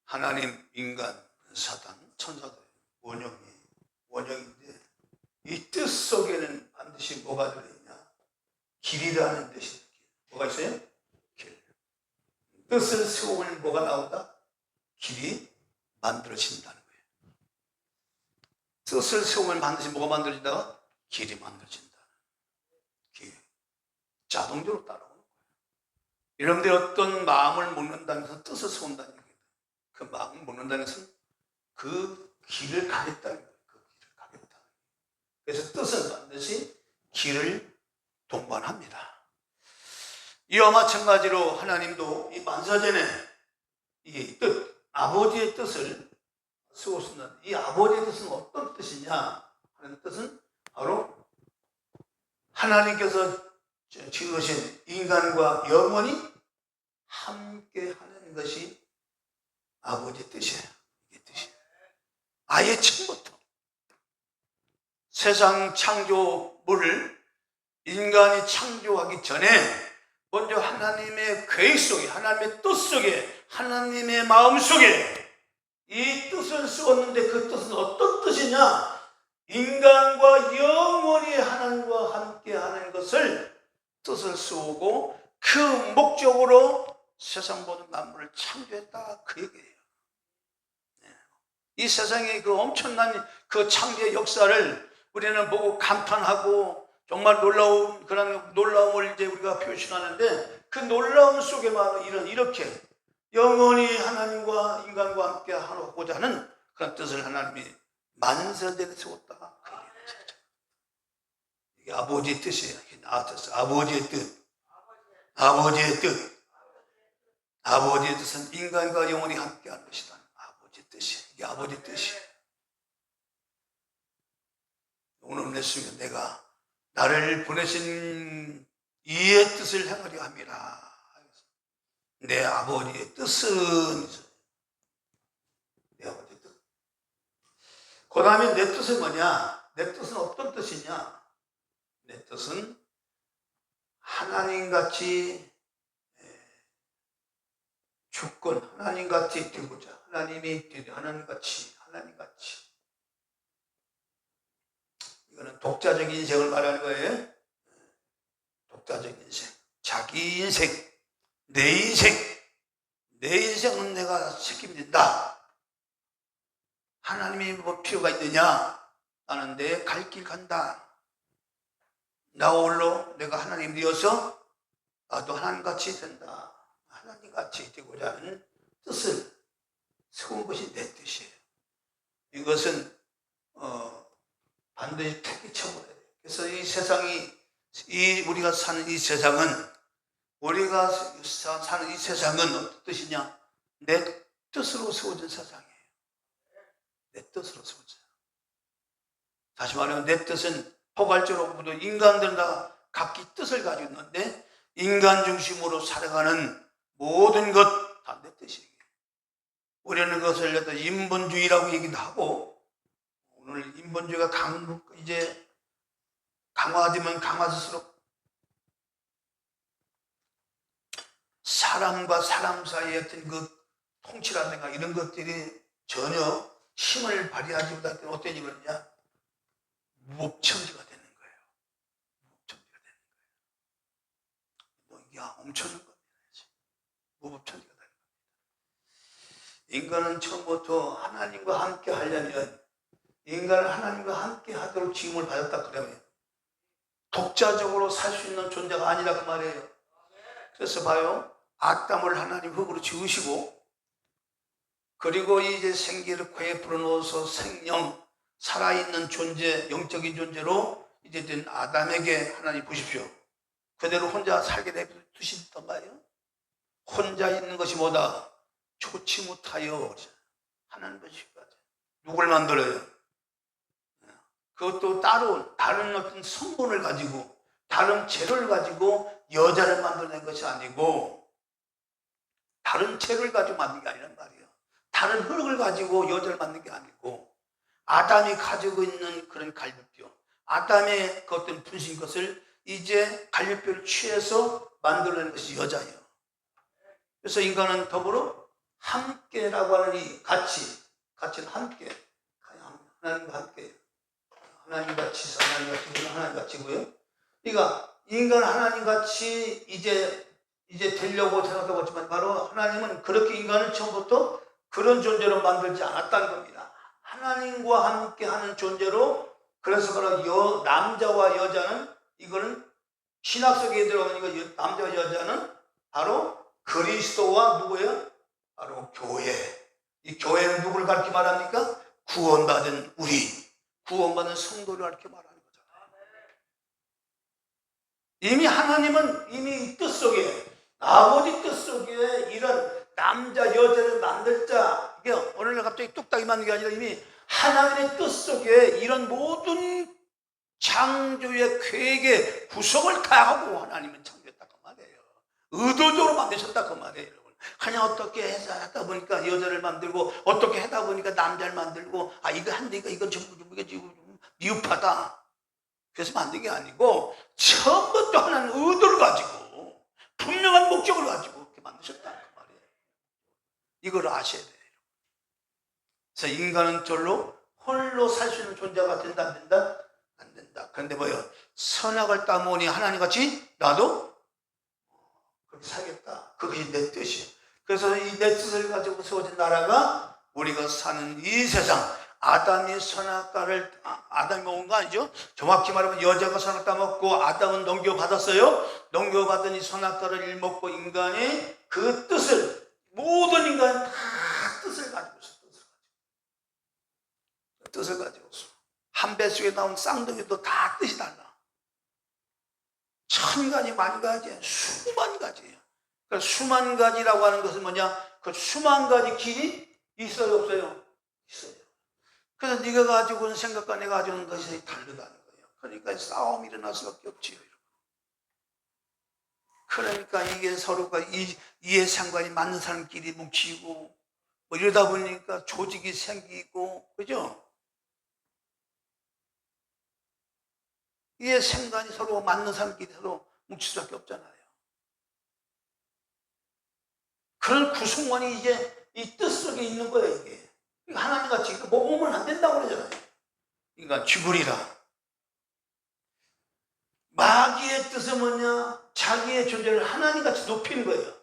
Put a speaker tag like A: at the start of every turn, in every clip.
A: 하나님, 인간, 사단, 천사들 원형인데 이 뜻 속에는 반드시 뭐가 들어있냐? 길이라는 뜻이. 뭐가 있어요? 길. 뜻을 세우면 뭐가 나온다? 길이 만들어진다는 거예요. 뜻을 세우면 반드시 뭐가 만들어진다? 길이 만들어진다. 길. 자동적으로 따라오는 거예요. 여러분들이 어떤 마음을 먹는다는 것은 뜻을 세운다는 얘기입니다. 그 마음을 먹는다는 것은 그 길을 가겠다는 거예요. 그 길을 가겠다. 그래서 뜻은 반드시 길을 동반합니다. 이와 마찬가지로 하나님도 이 만사전에 이 뜻, 아버지의 뜻을 세웠습니다. 이 아버지의 뜻은 어떤 뜻이냐 하는 뜻은 바로 하나님께서 지으신 인간과 영원히 함께 하는 것이 아버지의 뜻이에요. 이게 뜻이에요. 아예 처음부터 세상 창조물을 인간이 창조하기 전에 먼저 하나님의 계획 속에, 하나님의 뜻 속에, 하나님의 마음 속에 이 뜻을 쓰었는데 그 뜻은 어떤 뜻이냐? 인간과 영원히 하나님과 함께 하는 것을 뜻을 쓰고 그 목적으로 세상 모든 만물을 창조했다, 그 얘기예요. 이 세상의 그 엄청난 그 창조의 역사를 우리는 보고 감탄하고 정말 놀라운 그런 놀라움을 이제 우리가 표현하는데 그 놀라움 속에 바로 이렇게 영원히 하나님과 인간과 함께 하고자 하는 그런 뜻을 하나님이 만세전에 세웠다. 이게 아버지의 뜻이에요. 아버지의 뜻. 아버지의 뜻. 아버지의 뜻은 인간과 영원히 함께 하는 것이다. 아버지의 뜻이에요. 이게 아버지의 뜻이에요. 오늘 말씀에 내가 나를 보내신 이의 뜻을 행하려 함이라. 내 아버지의 뜻은 내 아버지의 뜻. 그 다음에 내 뜻은 뭐냐? 내 뜻은 어떤 뜻이냐? 내 뜻은 하나님같이 주권, 하나님같이 되고자, 하나님같이. 이거는 독자적인 인생을 말하는 거예요. 독자적인 인생. 자기 인생, 내 인생은 내가 책임진다. 하나님이 뭐 필요가 있느냐? 나는 내 갈 길 간다. 나 홀로 내가 하나님 되어서 나도 하나님같이 된다. 하나님같이 되고자 하는 뜻을 세운 것이 내 뜻이에요. 이것은 반드시 폐기쳐버려야 돼요. 그래서 이 세상이, 우리가 사는 이 세상은, 어떤 뜻이냐? 내 뜻으로 세워진 세상이에요. 내 뜻으로 세워진. 다시 말하면 내 뜻은 포괄적으로 인간들은 다 각기 뜻을 가지고 있는데 인간 중심으로 살아가는 모든 것 다 내 뜻이에요. 우리는 그것을 인본주의라고 얘기도 하고, 오늘 인본주의가 이제 강화되면 강화될수록 사람과 사람 사이의 어떤 그 통치라든가 이런 것들이 전혀 힘을 발휘하지 못할 때는 어떤 일이 그러냐? 무법천지가 되는 거예요. 무법천지가 되는 거예요. 이게 엄청난 겁니다. 무법천지가 되는 겁니다. 인간은 처음부터 하나님과 함께 하려면, 인간을 하나님과 함께 하도록 지음을 받았다 그러면 독자적으로 살 수 있는 존재가 아니라 그 말이에요. 그래서 봐요. 아담을 하나님 흙으로 지으시고, 그리고 이제 생기를 코에 불어넣어서 생명, 살아있는 존재, 영적인 존재로 이제 된 아담에게 하나님 보십시오. 그대로 혼자 살게 내두시단 말이에요. 혼자 있는 것이 뭐다? 좋지 못하여 하나님 보시기까지. 누굴 만들어요? 그것도 따로 다른 어떤 성분을 가지고, 다른 재료를 가지고 여자를 만들어낸 것이 아니고, 다른 재료를 가지고 만든 게 아니란 말이에요. 다른 흙을 가지고 여자를 만든 게 아니고, 아담이 가지고 있는 그런 갈비뼈, 아담의 그 어떤 분신 것을 이제 갈비뼈를 취해서 만들어낸 것이 여자예요. 그래서 인간은 더불어 함께라고 하는 이 가치는 함께, 하나님과 함께, 하나님 같이, 하나님 같이고요. 그러니까 인간 하나님 같이 이제 되려고 생각하고 있지만, 바로 하나님은 그렇게 인간을 처음부터 그런 존재로 만들지 않았다는 겁니다. 하나님과 함께 하는 존재로. 그래서 바로 남자와 여자는, 이거는 신학 속에 들어가니까 남자와 여자는 바로 그리스도와 누구예요? 바로 교회. 이 교회는 누구를 가르쳐 말합니까? 구원받은 구원받은 성도를 가르쳐 말하는 거잖아요. 이미 하나님은 이미 이 뜻 속에, 아버지 뜻 속에 이런 남자 여자를 만들 자, 이게 어느 날 갑자기 뚝딱이 만든 게 아니라 이미 하나님의 뜻 속에 이런 모든 창조의 계획의 구성을 다 하고 하나님은 창조했다고 말이에요. 의도적으로 만드셨다고 말이에요. 그냥 어떻게 해서 하다 보니까 여자를 만들고, 어떻게 하다 보니까 남자를 만들고, 이거 한다니까 이건 전부 좀 미흡하다, 그래서 만든 게 아니고 처음부터 하나는 의도를 가지고 분명한 목적을 가지고 이렇게 만드셨다는 말이에요. 이걸 아셔야 돼요. 그래서 인간은 홀로 살 수 있는 존재가 된다, 안 된다? 안 된다. 그런데 뭐예요? 선악을 따먹으니 하나님같이 나도 그렇게 살겠다. 그것이 내 뜻이에요. 그래서 이 내 뜻을 가지고 세워진 나라가 우리가 사는 이 세상, 아담이 선악과를, 아담이 먹은 거 아니죠? 정확히 말하면 여자가 선악 따먹고 아담은 넘겨받았어요. 넘겨받은 이 선악과를 일먹고 인간이 그 뜻을, 모든 인간은 다 뜻을 가지고 있어. 뜻을 가지고 있어. 한 뱃속에 나온 쌍둥이도 다 뜻이 달라. 1000가지, 10,000가지, 수만 가지예요. 그러니까 수만 가지라고 하는 것은 뭐냐? 그 수만 가지 길이 있어요, 없어요? 있어요. 그래서 네가 가지고 있는 생각과 내가 가지고 있는 것이 다르다는 거예요. 그러니까 싸움이 일어날 수밖에 없지요. 그러니까 이게 서로가 이해상관이 맞는 사람끼리 뭉치고, 뭐 이러다 보니까 조직이 생기고, 그죠? 이해상관이 서로 맞는 사람끼리 서로 뭉칠 수밖에 없잖아요. 그런 구성원이 이제 이 뜻 속에 있는 거예요, 이게. 하나님 같이 먹으면 안 된다고 그러잖아요. 그러니까 죽으리라. 마귀의 뜻은 뭐냐? 자기의 존재를 하나님 같이 높이는 거예요.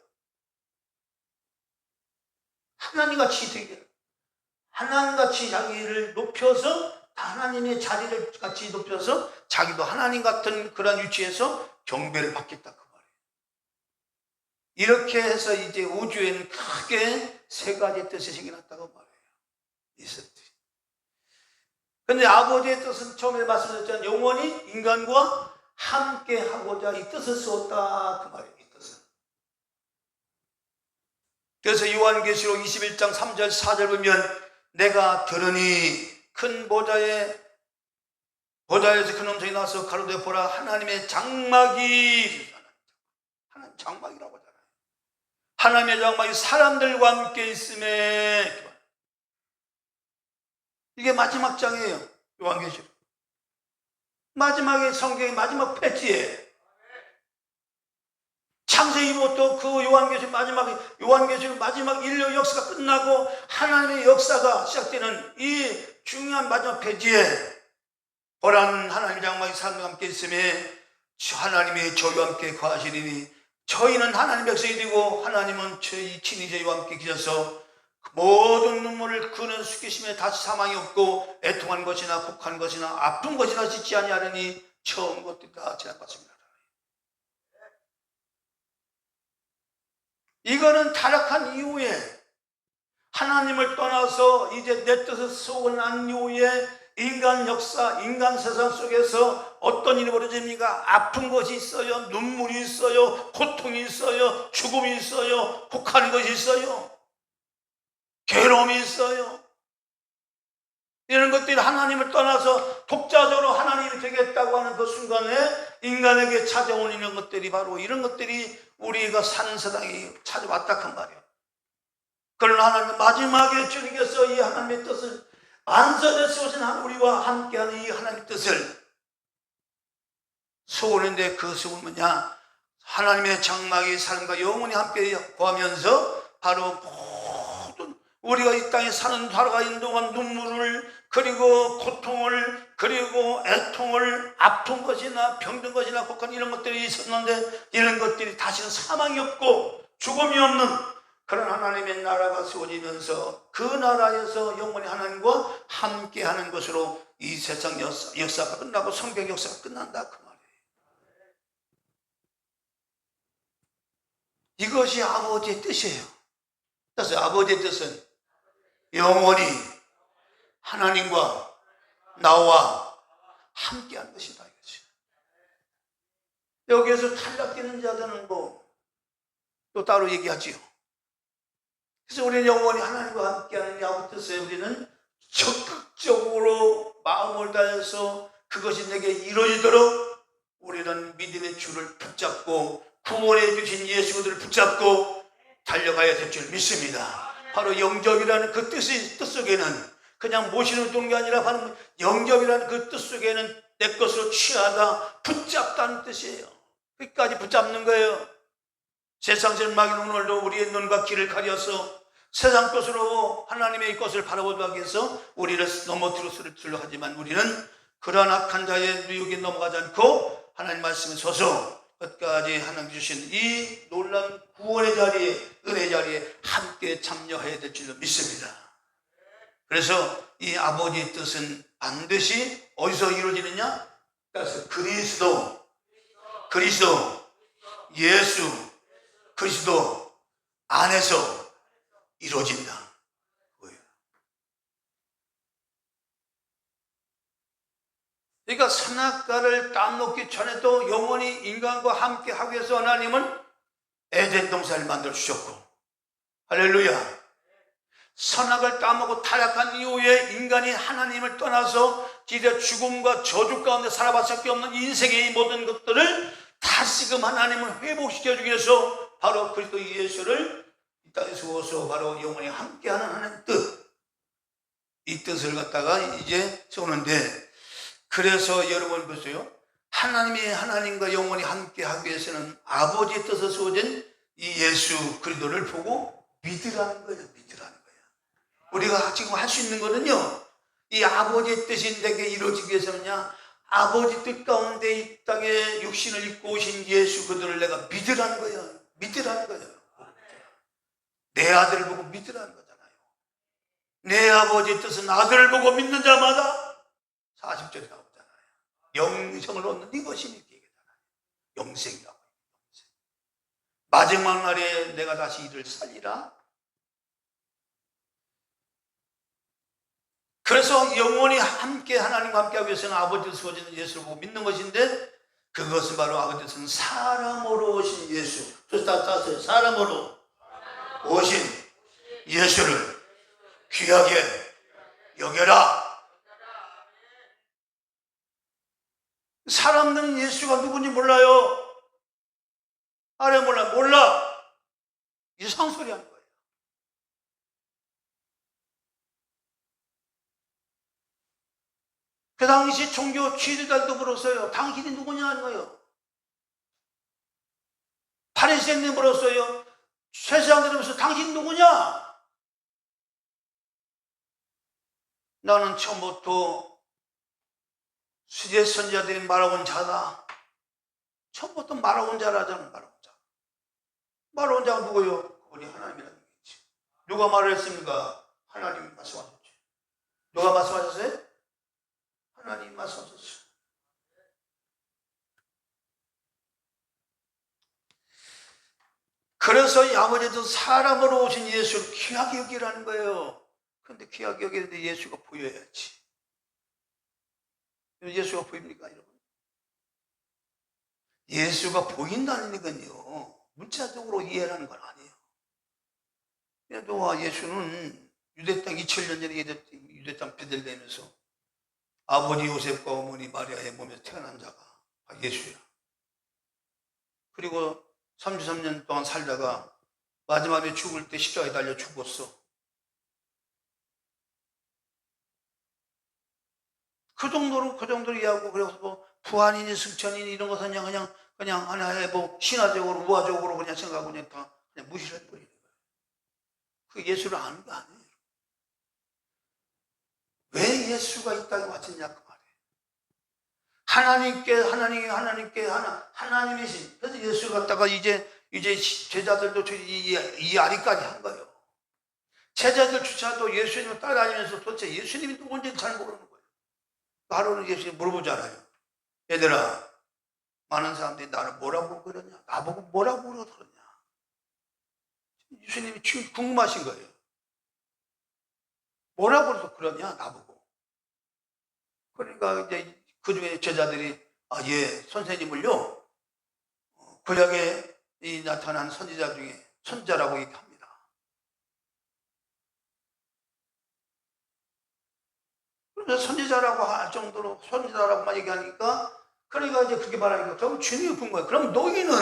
A: 하나님 같이 되게, 하나님 같이 자기를 높여서, 하나님의 자리를 같이 높여서 자기도 하나님 같은 그런 위치에서 경배를 받겠다, 그 말이에요. 이렇게 해서 이제 우주에는 크게 3가지 뜻이 생겨났다고 말해요. 있었지. 근데 아버지의 뜻은 처음에 말씀드렸잖아요. 영원히 인간과 함께 하고자 이 뜻을 쓰었다, 그 말이에요. 이 뜻은. 그래서 요한계시록 21장 3절 4절 보면, 내가 들으니 큰 보좌에서 큰 음성이 나서 가로되 보라, 하나님의 장막이, 하나님 장막이라고 하잖아요. 하나님의 장막이 사람들과 함께 있음에, 이게 마지막 장이에요. 요한계시록 마지막에, 성경의 마지막 페이지에 창세기부터 그 요한계시록 마지막 인류 역사가 끝나고 하나님의 역사가 시작되는 이 중요한 마지막 페이지에, 보라는 하나님의 장막이 사람과 함께 있음에 하나님의 저희와 함께 거하시리니, 저희는 하나님의 백성이 되고 하나님은 저희 친히 저희와 함께 계셔서 모든 눈물을 그는 숙이심에 다시 사망이 없고, 애통한 것이나 곡한 것이나 아픈 것이나 짓지 아니하려니 처음 것들이 다 지나갔습니다. 이거는 타락한 이후에, 하나님을 떠나서 이제 내 뜻을 소원한 이후에 인간 역사, 인간 세상 속에서 어떤 일이 벌어집니까? 아픈 것이 있어요. 눈물이 있어요. 고통이 있어요. 죽음이 있어요. 곡하는 것이 있어요. 괴로움이 있어요. 이런 것들이 하나님을 떠나서 독자적으로 하나님이 되겠다고 하는 그 순간에 인간에게 찾아오는 이런 것들이, 바로 이런 것들이 우리가 사는 세상에 찾아왔다 한 말이에요. 그러나 하나님 마지막에 주님께서 이 하나님의 뜻을, 만선에 세우신 우리와 함께하는 이 하나님의 뜻을 소원인데, 그 소원은 뭐냐? 하나님의 장막이 사람과 영원히 함께 거하면서 바로 우리가 이 땅에 살아가는 동안 눈물을, 그리고 고통을, 그리고 애통을, 아픈 것이나 병든 것이나 곡한 이런 것들이 있었는데, 이런 것들이 다시는 사망이 없고 죽음이 없는 그런 하나님의 나라가 세워지면서 그 나라에서 영원히 하나님과 함께하는 것으로 이 세상 역사가 끝나고 성경 역사가 끝난다, 그 말이에요. 이것이 아버지의 뜻이에요. 그래서 아버지의 뜻은 영원히 하나님과 나와 함께한 것이다, 이거죠. 여기에서 탈락되는 자들은 또 따로 얘기하지요. 그래서 우리는 영원히 하나님과 함께하는 아버지 뜻에 우리는 적극적으로 마음을 다해서 그것이 내게 이루어지도록 우리는 믿음의 줄을 붙잡고 구원해 주신 예수 그리스도를 붙잡고 달려가야 될 줄 믿습니다. 바로 영접이라는 그 뜻 속에는 그냥 모시는 동이 아니라 바로 영접이라는 그 뜻 속에는 내 것으로 취하다, 붙잡다는 뜻이에요. 끝까지 붙잡는 거예요. 세상적인 마귀는 오늘도 우리의 눈과 귀를 가려서 세상 것으로 하나님의 것을 바라보기 위해서 우리를 넘어뜨리려 하지만 우리는 그러한 악한 자의 유혹에 넘어가지 않고 하나님 말씀에 서서 끝까지 하나님 주신 이 놀라운 구원의 자리에, 은혜 자리에 함께 참여해야 될 줄로 믿습니다. 그래서 이 아버지의 뜻은 반드시 어디서 이루어지느냐? 그래서 그리스도, 예수 그리스도 안에서 이루어진다. 그러니까 선악과를 따먹기 전에도 영원히 인간과 함께 하기 위해서 하나님은 에덴 동산을 만들어 주셨고, 할렐루야. 선악을 따먹고 타락한 이후에 인간이 하나님을 떠나서 이제 죽음과 저주 가운데 살아봤을 게 없는 인생의 모든 것들을 다시금 하나님을 회복시켜주기 위해서 바로 그리스도 예수를 이 땅에 세워서 바로 영원히 함께하는 하나님 뜻, 이 뜻을 갖다가 이제 세우는데, 그래서 여러분 보세요. 하나님과 영원히 함께하기 위해서는 아버지의 뜻을 세워진 이 예수 그리스도를 보고 믿으라는 거예요. 믿으라는 거예요. 우리가 지금 할 수 있는 거는요, 이 아버지의 뜻이 내게 이루어지기 위해서는요, 아버지 뜻 가운데 이 땅에 육신을 입고 오신 예수 그리스도를 내가 믿으라는 거예요. 믿으라는 거예요. 내 아들을 보고 믿으라는 거잖아요. 내 아버지의 뜻은 아들을 보고 믿는 자마다 40절에 나오잖아요. 영생을 얻는 이것이 이렇게 얘기하잖아요. 영생이라고. 마지막 날에 내가 다시 이를 살리라. 그래서 영원히 함께 하나님과 함께하기 위해서는 아버지를 세워지는 예수를 보고 믿는 것인데, 그것은 바로 아버지는 사람으로 오신 예수. 따뜻하세요. 사람으로 오신 예수를 귀하게 여겨라. 사람들은 예수가 누군지 몰라요. 아래 몰라. 이상한 소리 하는 거예요. 그 당시 종교 지도자들도 물었어요. 당신이 누구냐 하는 거예요. 바리새인들 물었어요. 세상들이 물었어요. 당신 누구냐? 나는 처음부터 수제 선지자들이 말하고 온 자다. 처음부터 말하고 온 자라잖아. 말하고 온 자가 누구예요? 그분이 하나님이라는 얘기지. 누가 말을 했습니까? 하나님이 말씀하셨죠. 누가 말씀하셨어요? 하나님이 말씀하셨어요. 그래서 이 아버지도 사람으로 오신 예수를 귀하게 여기라는 거예요. 그런데 귀하게 여기는데 예수가 보여야지. 예수가 보입니까, 여러분? 예수가 보인다는 건요, 문자적으로 이해하는 건 아니에요. 그래도 예수는 유대 땅 2000년 전에 유대 땅 베들레헴에서 아버지 요셉과 어머니 마리아의 몸에서 태어난 자가 예수야. 그리고 33년 동안 살다가 마지막에 죽을 때 십자가에 달려 죽었어. 그 정도로 이해하고, 그래서 뭐 부활이니 승천이니 이런 것은 그냥 하나의 뭐 신화적으로 우화적으로 그냥 생각하고 그냥 다 그냥 무시를 해버리는 거예요. 그 예수를 아는 거 아니에요. 언제 예수가 이 땅에 왔느냐 그 말이에요. 하나님이신. 그래서 예수 갖다가 이제 제자들도 이 아리까지 한 거예요. 제자들조차도 예수님을 따라다니면서 도대체 예수님이 누군지 잘 모르는 거예요. 하루는 예수님 물어보잖아요. 얘들아, 많은 사람들이 나를 뭐라고 그러냐? 나보고 뭐라고 그러냐? 예수님이 궁금하신 거예요. 뭐라고 그러냐? 나보고. 그러니까 이제 그 중에 제자들이 예, 선생님을요, 구약에 나타난 선지자 중에 선지자라고 얘기합니다. 그래서 선지자라고 할 정도로 선지자라고만 얘기하니까, 그러니까 이제 그렇게 말하니까 결국 주님이 본 거예요. 그럼 너희는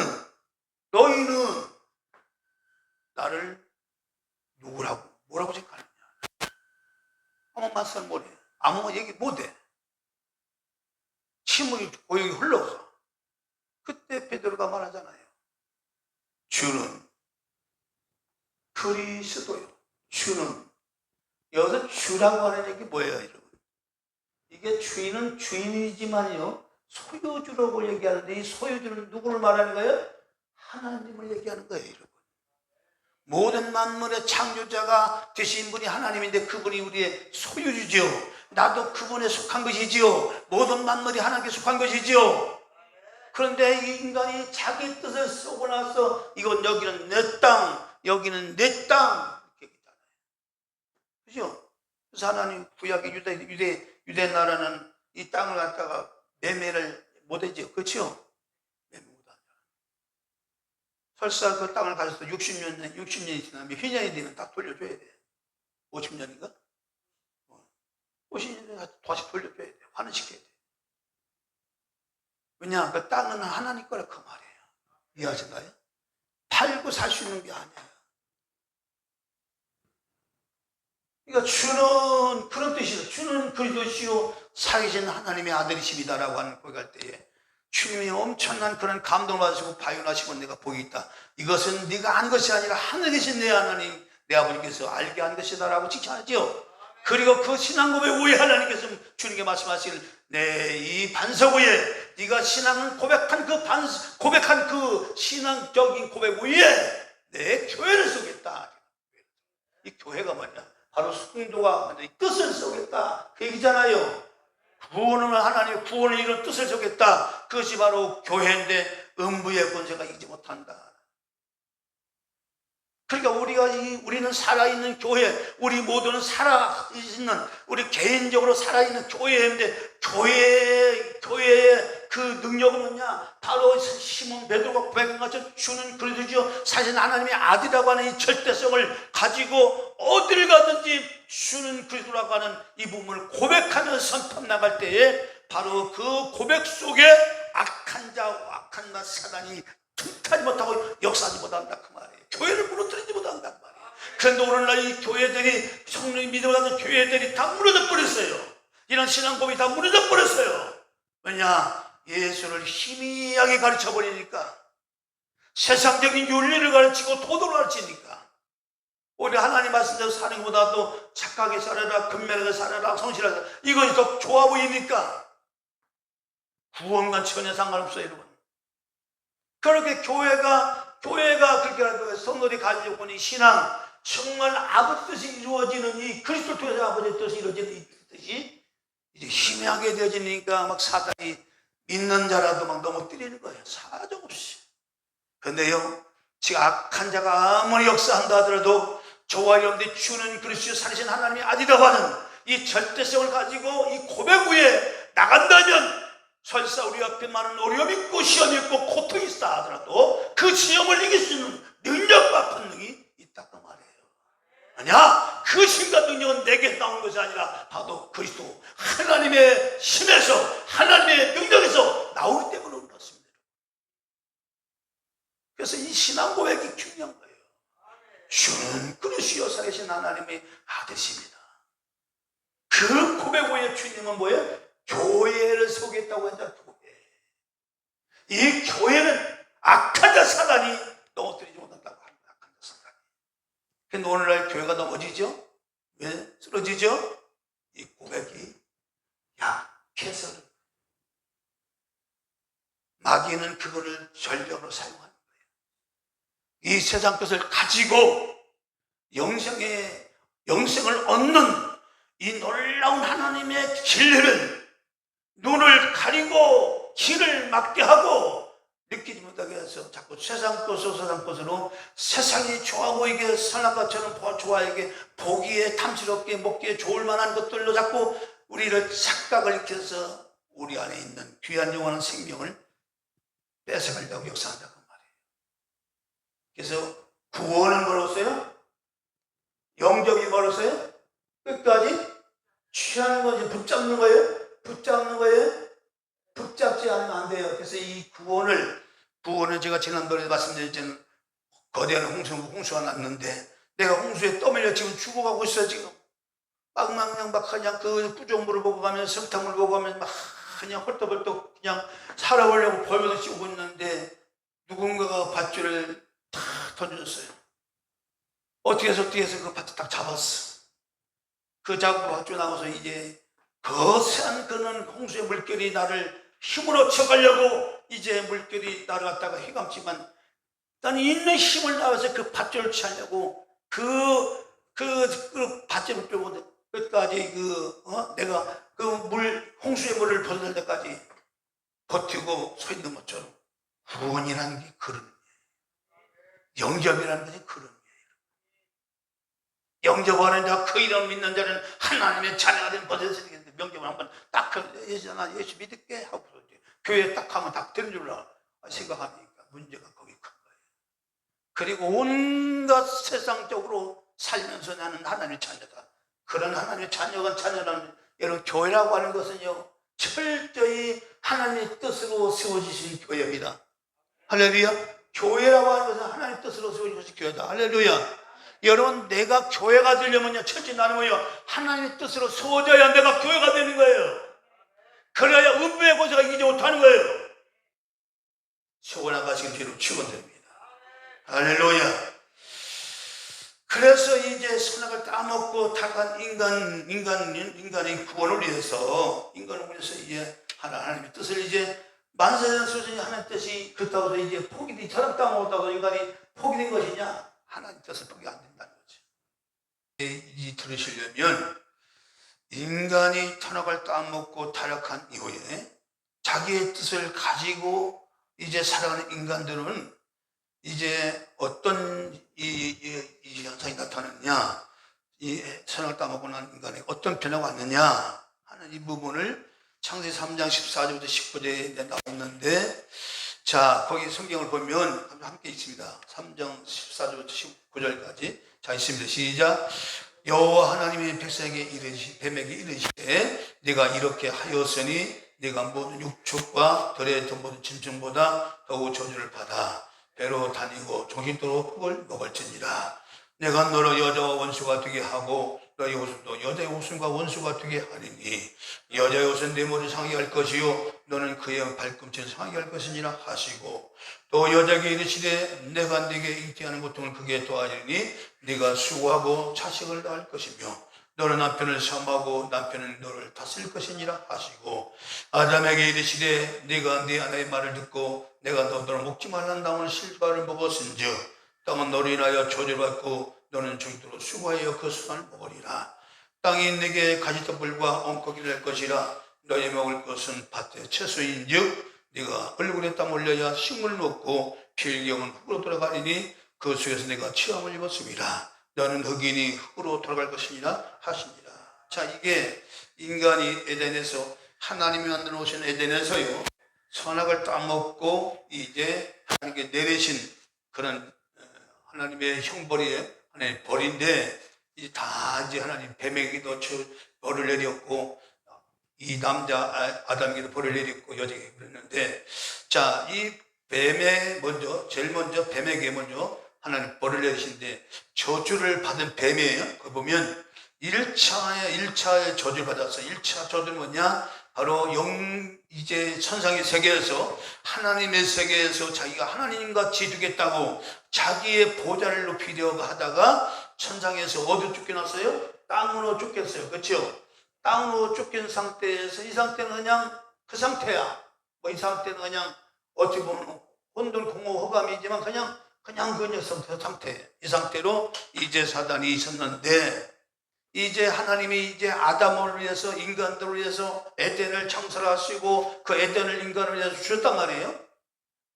A: 나를 뭐라고 생각하느냐? 아무 말씀 못해. 아무 얘기 못해. 침묵이 고용이 흘러서. 그때 베드로가 말하잖아요. 주는 그리스도요. 주는. 여기서 주라고 하는 얘기 뭐예요, 여러분? 이게 주인은 주인이지만요, 소유주라고 얘기하는데, 이 소유주는 누구를 말하는 거예요? 하나님을 얘기하는 거예요, 여러분. 모든 만물의 창조자가 되신 분이 하나님인데 그분이 우리의 소유주지요. 나도 그분에 속한 것이지요. 모든 만물이 하나님께 속한 것이지요. 그런데 이 인간이 자기 뜻을 쏘고 나서 이건 여기는 내 땅, 여기는 내 땅 이렇게 얘기하잖아요. 그죠? 그래서 하나님 구약의 유대 나라는 이 땅을 갖다가 매매를 못하죠. 그렇죠? 매매 못하죠. 설사 그 땅을 가져서 60년이 지나면 휘년이 되면 딱 돌려줘야 돼. 50년인가? 50년에 다시 돌려줘야 돼. 환원시켜야 돼. 왜냐? 그 땅은 하나님 거라 그 말이에요. 이해하시나요? 팔고 살 수 있는 게 아니에요. 그러니까 주는 그런 뜻이죠. 주는 그리스도시요 살아계신 하나님의 아들이십니다라고 하는 고백할 때에 주님이 엄청난 그런 감동을 받으시고 바윤하시고 내가 복이 있다. 이것은 네가 한 것이 아니라 하늘에 계신 내 하나님, 내 아버지께서 알게 한 것이다라고 칭찬하죠. 그리고 그 신앙 고백 후에 하나님께서 주님께 말씀하시길 내 이 반석 위에 네가 신앙을 고백한 그 신앙적인 고백 위에 내 교회를 쏘겠다. 이 교회가 뭐냐? 바로 성도가 이 뜻을 쏘겠다. 그 얘기잖아요. 구원은 하나님의 구원을 이룬 뜻을 쏘겠다. 그것이 바로 교회인데 음부의 권세가 이기지 못한다. 그러니까 우리는 살아있는 교회, 우리 모두는 살아있는, 우리 개인적으로 살아있는 교회인데, 교회의 그 능력은 뭐냐? 바로 시몬 베드로가 고백한 것처럼 주는 그리스도시요 사실 하나님의 아들이라고 하는 이 절대성을 가지고 어딜 가든지 주는 그리스도라고 하는 이 부분을 고백하며 선포 나갈 때에 바로 그 고백 속에 악한 나 사단이 틈타지 못하고 역사하지 못한다 그 말이에요. 교회를 무너뜨리지 못한다 그 말이에요. 그런데 오늘날 이 교회들이 성령의 믿음을 가진 교회들이 다 무너져 버렸어요. 이런 신앙법이 다 무너져 버렸어요. 왜냐? 예수를 희미하게 가르쳐 버리니까, 세상적인 윤리를 가르치고 도덕을 가르치니까, 우리 하나님 말씀대로 사는 것보다도 착하게 살아라, 근면하게 살아라, 성실하게 살아라, 이것이 더 좋아 보이니까 구원과 전혀 상관없어요, 여러분. 그렇게 교회가 그렇게 하는 성도들이 가지고 있는 신앙, 정말 아버지 뜻이 이루어지는 이 그리스도 통해서 아버지의 뜻이 이루어지는 이 뜻이 이제 희미하게 되어지니까 막 사단이 믿는 자라도 막 넘어뜨리는 거예요. 사정없이. 그런데요, 지금 악한 자가 아무리 역사한다 하더라도 저와 여러분들이 주는 그리스도 살리신 하나님의 아들이라고 하는 이 절대성을 가지고 이 고백 위에 나간다면 설사 우리 앞에 많은 어려움이 있고 시험이 있고 고통이 있다 하더라도 그 시험을 이길 수 있는 능력과 권능이 있다고 말해요. 아니야, 그 힘과 능력은 내게 나온 것이 아니라 바로 그리스도 하나님의 힘에서, 하나님의 능력에서 나오기 때문에 그렇습니다. 그래서 이 신앙 고백이 중요한 거예요. 주는 그리스도 살아계신 하나님의 아들이십니다. 그 고백 후에 주님은 뭐예요? 교회를 세우겠다고 한다. 이 교회는 악한 자 사단이 넘어뜨리지 못한다고 합니다. 악한 자 사단이. 근데 오늘날 교회가 넘어지죠? 왜 쓰러지죠? 이 고백이 마귀는 그거를 전력으로 사용하는 거예요. 이 세상 것을 가지고 영생을 얻는 이 놀라운 하나님의 진리를 눈을 가리고 길을 막게 하고 느끼지 못하게 해서 자꾸 세상 것으로 세상이 좋아 보이게 선한 것처럼 좋아하게 보기에 탐스럽게 먹기에 좋을 만한 것들로 자꾸 우리를 착각을 일으켜서 우리 안에 있는 귀한 영원한 생명을 뺏어가려고 역사한다고 말이에요. 그래서 구원은 뭐로써요? 영접이 뭐로써요? 끝까지 취하는 거지. 붙잡는 거예요? 붙잡지 않으면 안 돼요. 그래서 이 구원은 제가 지난번에 말씀드렸잖아요. 거대한 홍수가 났는데 내가 홍수에 떠밀려 지금 죽어가고 있어. 지금 그냥 그 구조물을 보고 가면 성탕물을 보고 가면 막 그냥 헐떡헐떡 그냥 살아보려고 벌벌 씌우고 있는데 누군가가 밧줄을 탁 던졌어요. 어떻게 해서 그 밧줄 딱 잡았어. 그 잡고 밧줄 나와서 이제 거세한 그는 홍수의 물결이 나를 힘으로 쳐가려고 이제 물결이 나를 갖다가 휘감지만 나는 있는 힘을 나와서 그 밧줄을 취하려고 그 밧줄을 빼고 끝까지 내가 홍수의 물을 벗어날 때까지 버티고 서 있는 것처럼 구원이라는 게 그런 거예요. 영접이라는 것이 그런 거예요. 영접하는 자, 그 이름 믿는 자는 하나님의 자녀가 된 벗어야 되겠는데 명령을 한번 딱 예수 믿을게 하고 교회에 딱 가면 딱 되는 줄 생각하니까 문제가 거기 큰 거예요. 그리고 온갖 세상적으로 살면서 나는 하나님의 자녀다. 그런 하나님의 자녀라는 여러분 교회라고 하는 것은요 철저히 하나님의 뜻으로 세워지신 교회입니다. 할렐루야. 교회라고 하는 것은 하나님의 뜻으로 세워지신 교회다. 할렐루야. 여러분 내가 교회가 되려면요 철저히 나는 뭐예요? 하나님의 뜻으로 세워져야 내가 교회가 되는 거예요. 그래야 음부의 권세가 이기지 못하는 거예요. 세워나가시는 죄로 치원됩니다. 할렐루야. 그래서 이제 선악을 따먹고 타락한 인간의 구원을 위해서 이제 하나님의 뜻을 이제 만세전 수준이 하나님의 뜻이 그렇다고 해서 이제 포기된 타락 따먹었다고 인간이 포기된 것이냐? 하나님 뜻을 포기 안 된다는 거죠. 이 들으시려면 인간이 타락을 따먹고 타락한 이후에 자기의 뜻을 가지고 이제 살아가는 인간들은 이제 어떤 이 현상이 나타났냐, 이 선악을 따먹고 난 인간에 어떤 변화가 왔느냐 하는 이 부분을 창세기 3장 14절부터 19절에 나와 있는데, 자 거기 성경을 보면 함께 있습니다. 3장 14절부터 19절까지 자 있습니다. 시작. 여호와 하나님이 백성에게 뱀에게 이르시되 네가 이렇게 하였으니 네가 모든 육축과 들의 모든 짐승보다 더욱 저주를 받아 배로 다니고 종신토록 흙을 먹을지니라. 내가 너를 여자와 원수가 되게 하고 너의 옷도 여자의 옷과 원수가 되게 하리니 여자의 옷은 내 머리를 상하게 할 것이요 너는 그의 발꿈치를 상하게 할 것이니라 하시고, 또 여자에게 이르시되 내가 네게 잉태하는 고통을 크게 도와주리니 네가 수고하고 자식을 낳을 것이며 너는 남편을 삼하고 남편은 너를 다스릴 것이니라 하시고, 아담에게 이르시되 네가 네 아내의 말을 듣고 내가 너를 먹지 말라는 나무의 실과를 먹었은즉 땅은 너를 인하여 저주를 받고 너는 종토록 수고하여 그 수산을 먹으리라. 땅이 내게 가시덤불과 엉거기를 낼 것이라. 너희 먹을 것은 밭의 채소인즉 네가 얼굴에 땀 흘려야 식물을 먹고 필경은 흙으로 돌아가리니 그 속에서 내가 치함을 입었음이라. 너는 흙이니 흙으로 돌아갈 것이니라 하시니라. 자, 이게 인간이 에덴에서 하나님이 만들어 오신 에덴에서요 선악을 따먹고 이제 하나님께 내리신 그런 하나님의 형벌이에요. 하나님 벌인데 이제 다 이제 하나님 뱀에게도 벌을 내렸고 이 남자 아담에게도 벌을 내렸고 여자에게 그랬는데, 자, 이 제일 먼저 뱀에게 먼저 하나님 벌을 내리시는데 저주를 받은 뱀이에요. 그 보면 1차의 저주를 받았어. 1차 저주는 뭐냐? 바로 이제 천상의 세계에서 하나님의 세계에서 자기가 하나님같이 되겠다고 자기의 보좌를 높이려고 하다가 천상에서 어디로 쫓겨났어요? 땅으로 쫓겼어요. 그렇죠? 땅으로 쫓긴 상태에서 이 상태는 그냥 그 상태야. 이 상태는 그냥 어떻게 보면 혼돈 공허 허감이지만 그냥 그 녀석 그 상태예요. 이 상태로 이제 사단이 있었는데, 이제 하나님이 이제 아담을 위해서, 인간들을 위해서 에덴을 창설하시고 그 에덴을 인간을 위해서 주셨단 말이에요.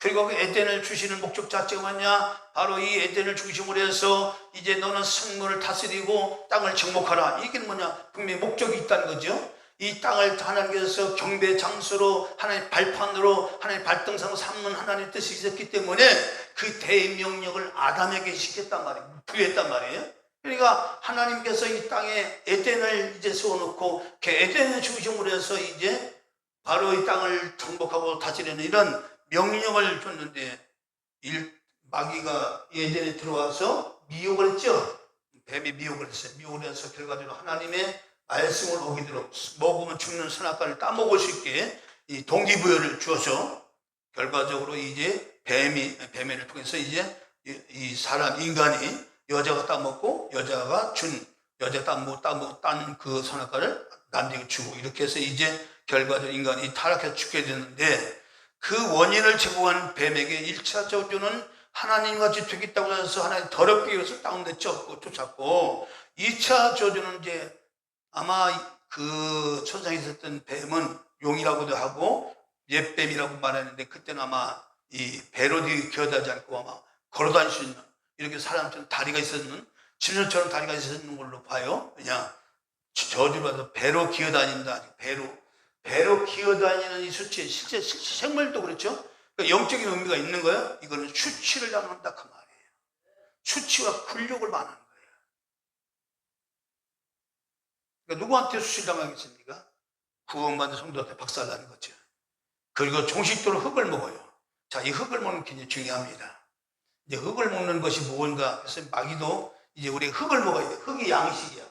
A: 그리고 그 에덴을 주시는 목적 자체가 뭐냐? 바로 이 에덴을 중심으로 해서 이제 너는 생물을 다스리고 땅을 정복하라. 이게 뭐냐? 분명히 목적이 있다는 거죠. 이 땅을 하나님께서 경배 장소로, 하나님의 발판으로, 하나님의 발등상으로 삼는 하나님의 뜻이 있었기 때문에 그 대명령을 아담에게 시켰단 말이에요. 부여했단 말이에요. 그러니까 하나님께서 이 땅에 에덴을 이제 세워놓고 그 에덴을 중심으로 해서 이제 바로 이 땅을 정복하고 다스리는 이런 명령을 줬는데, 마귀가 에덴에 들어와서 미혹을 했죠. 뱀이 미혹을 했어요. 미혹을 해서 결과적으로 하나님의 말씀을 어기도록 먹으면 죽는 선악과를 따먹을 수 있게 이 동기부여를 주어서 결과적으로 이제 뱀을 통해서 이제 이 사람, 인간이 여자가 따먹고 여자가 딴 그 선악과를 남에게 주고, 이렇게 해서 이제 결과적으로 인간이 타락해서 죽게 되는데, 그 원인을 제공한 뱀에게 1차 저주는 하나님같이 되겠다고 해서 하나님 더럽게 해서 땅에 쫓았고, 2차 저주는 이제 아마 그 천상에 있었던 뱀은 용이라고도 하고 옛뱀이라고 말하는데, 그때는 아마 이 배로 기어다니지 않고 아마 걸어다닐 수 있는, 이렇게 사람처럼 다리가 있었는, 짐승처럼 다리가 있었는 걸로 봐요. 그냥 저주를 받아서 배로 기어다닌다. 배로 기어다니는 이 수치, 실제 생물도 그렇죠. 그러니까 영적인 의미가 있는 거예요. 이거는 수치를 당한다 그 말이에요. 수치와 굴욕을 말하는 거예요. 그러니까 누구한테 수치를 당하겠습니까? 구원받은 성도한테 박살나는 거죠. 그리고 종식도로 흙을 먹어요. 자, 이 흙을 먹는 게 굉장히 중요합니다. 이제 흙을 먹는 것이 뭔가, 그래서 마귀도 이제 우리 흙을 먹어야 돼. 흙이 양식이야.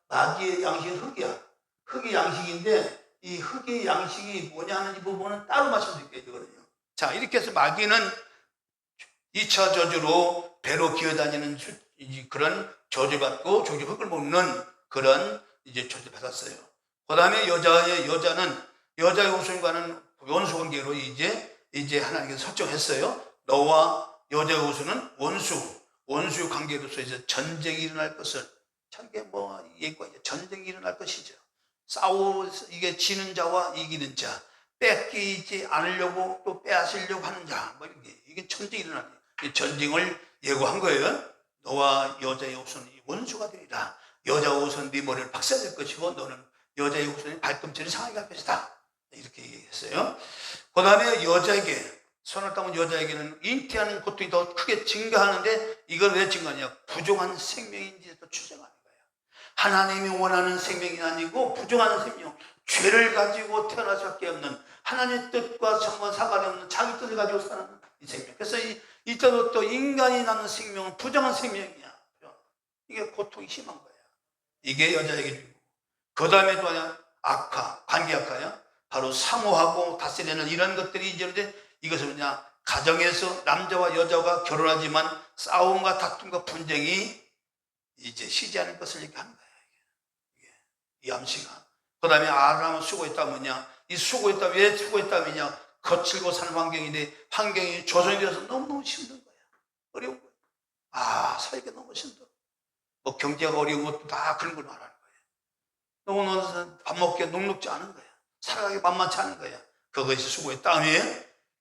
A: 마귀의 양식은 흙이야. 흙이 양식인데, 이 흙의 양식이 뭐냐 하는 이 부분은 따로 말씀드릴게요. 되거든요. 자, 이렇게 해서 마귀는 2차 저주로 배로 기어다니는 그런 저주받고 종식 흙을 먹는 그런 이제 저주받았어요. 그 다음에 여자는 여자의 우선과는 원수 관계로 이제 하나님께서 설정했어요. 너와 여자의 우선은 원수 관계로서 이제 전쟁이 일어날 것을, 참게 얘기가 전쟁이 일어날 것이죠. 이게 지는 자와 이기는 자, 뺏기지 않으려고 또 빼앗으려고 하는 자, 이게 전쟁이 일어나요. 이 전쟁을 예고한 거예요. 너와 여자의 우선이 원수가 되리라. 여자 우선 네 머리를 박살낼 것이고, 너는 여자의 우선이 발꿈치를 상하게 할 것이다. 이렇게 얘기했어요. 그 다음에 손을 따면 여자에게는 잉태하는 고통이 더 크게 증가하는데, 이걸 왜 증가하냐? 부정한 생명인지 또 추정하는 거예요. 하나님이 원하는 생명이 아니고 부정한 생명, 죄를 가지고 태어날 수밖에 없는, 하나님의 뜻과 상관이 없는 자기 뜻을 가지고 사는 이 생명. 그래서 이때도 또 인간이 낳는 생명은 부정한 생명이야. 이게 고통이 심한 거야. 이게 여자에게 주고, 그 다음에 또 관계 악화야. 바로 사모하고 다스리는 이런 것들이 이제, 이것은 뭐냐? 가정에서 남자와 여자가 결혼하지만 싸움과 다툼과 분쟁이 이제 쉬지 않을 것을 얘기하는 거야. 이 암시가. 그 다음에 아람은 수고했다 뭐냐? 이 수고했다, 왜 수고했다면요? 거칠고 사는 환경이 조성이 되어서 너무너무 힘든 거야. 어려운 거야. 살기가 너무 힘들어. 경제가 어려운 것도 다 그런 걸 말하는 거예요. 너무 밥 먹기가 녹록지 않은 거야. 살아가기 만만치 않은 거야. 그것이 수고했다며?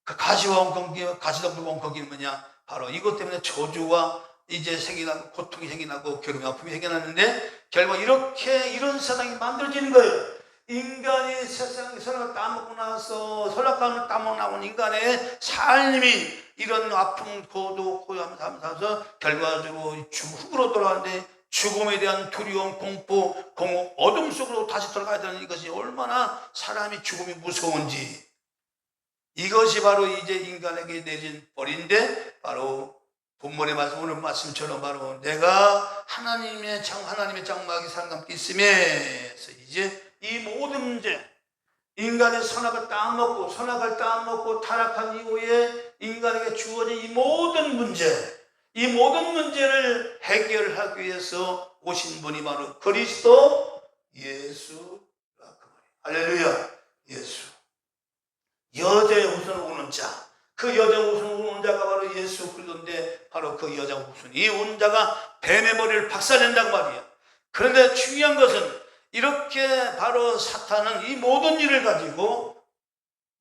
A: 그 가시덤불 원거기는 뭐냐? 바로 이것 때문에 저주와 이제 생겨나고 고통이 생겨나고 괴로움이 아픔이 생겨났는데, 결국 이런 세상이 만들어지는 거예요. 인간이 세상에 선악을 따먹고 나서 선악과를 따먹고 나온 인간의 삶이 이런 아픔, 고요하면서 결과적으로 흙으로 돌아가는데, 죽음에 대한 두려움, 공포, 공허, 어둠 속으로 다시 돌아가야 되는 이것이 얼마나 사람이 죽음이 무서운지, 이것이 바로 이제 인간에게 내린 벌인데, 바로 본문의 말씀, 오늘 말씀처럼 바로 내가 하나님의 장막이 사람과 함께 있음에서 이제 이 모든 문제, 인간의 선악을 따먹고 타락한 이후에 인간에게 주어진 이 모든 문제를 해결하기 위해서 오신 분이 바로 그리스도 예수라 그 말이에요. 할렐루야. 예수. 여자의 후손을 우는 자, 그 여자 후손을 우는 자가 바로 예수 그리스도인데, 바로 그 여자 후손이 우는 자가 뱀의 머리를 박살낸다고 말이에요. 그런데 중요한 것은 이렇게 바로 사탄은 이 모든 일을 가지고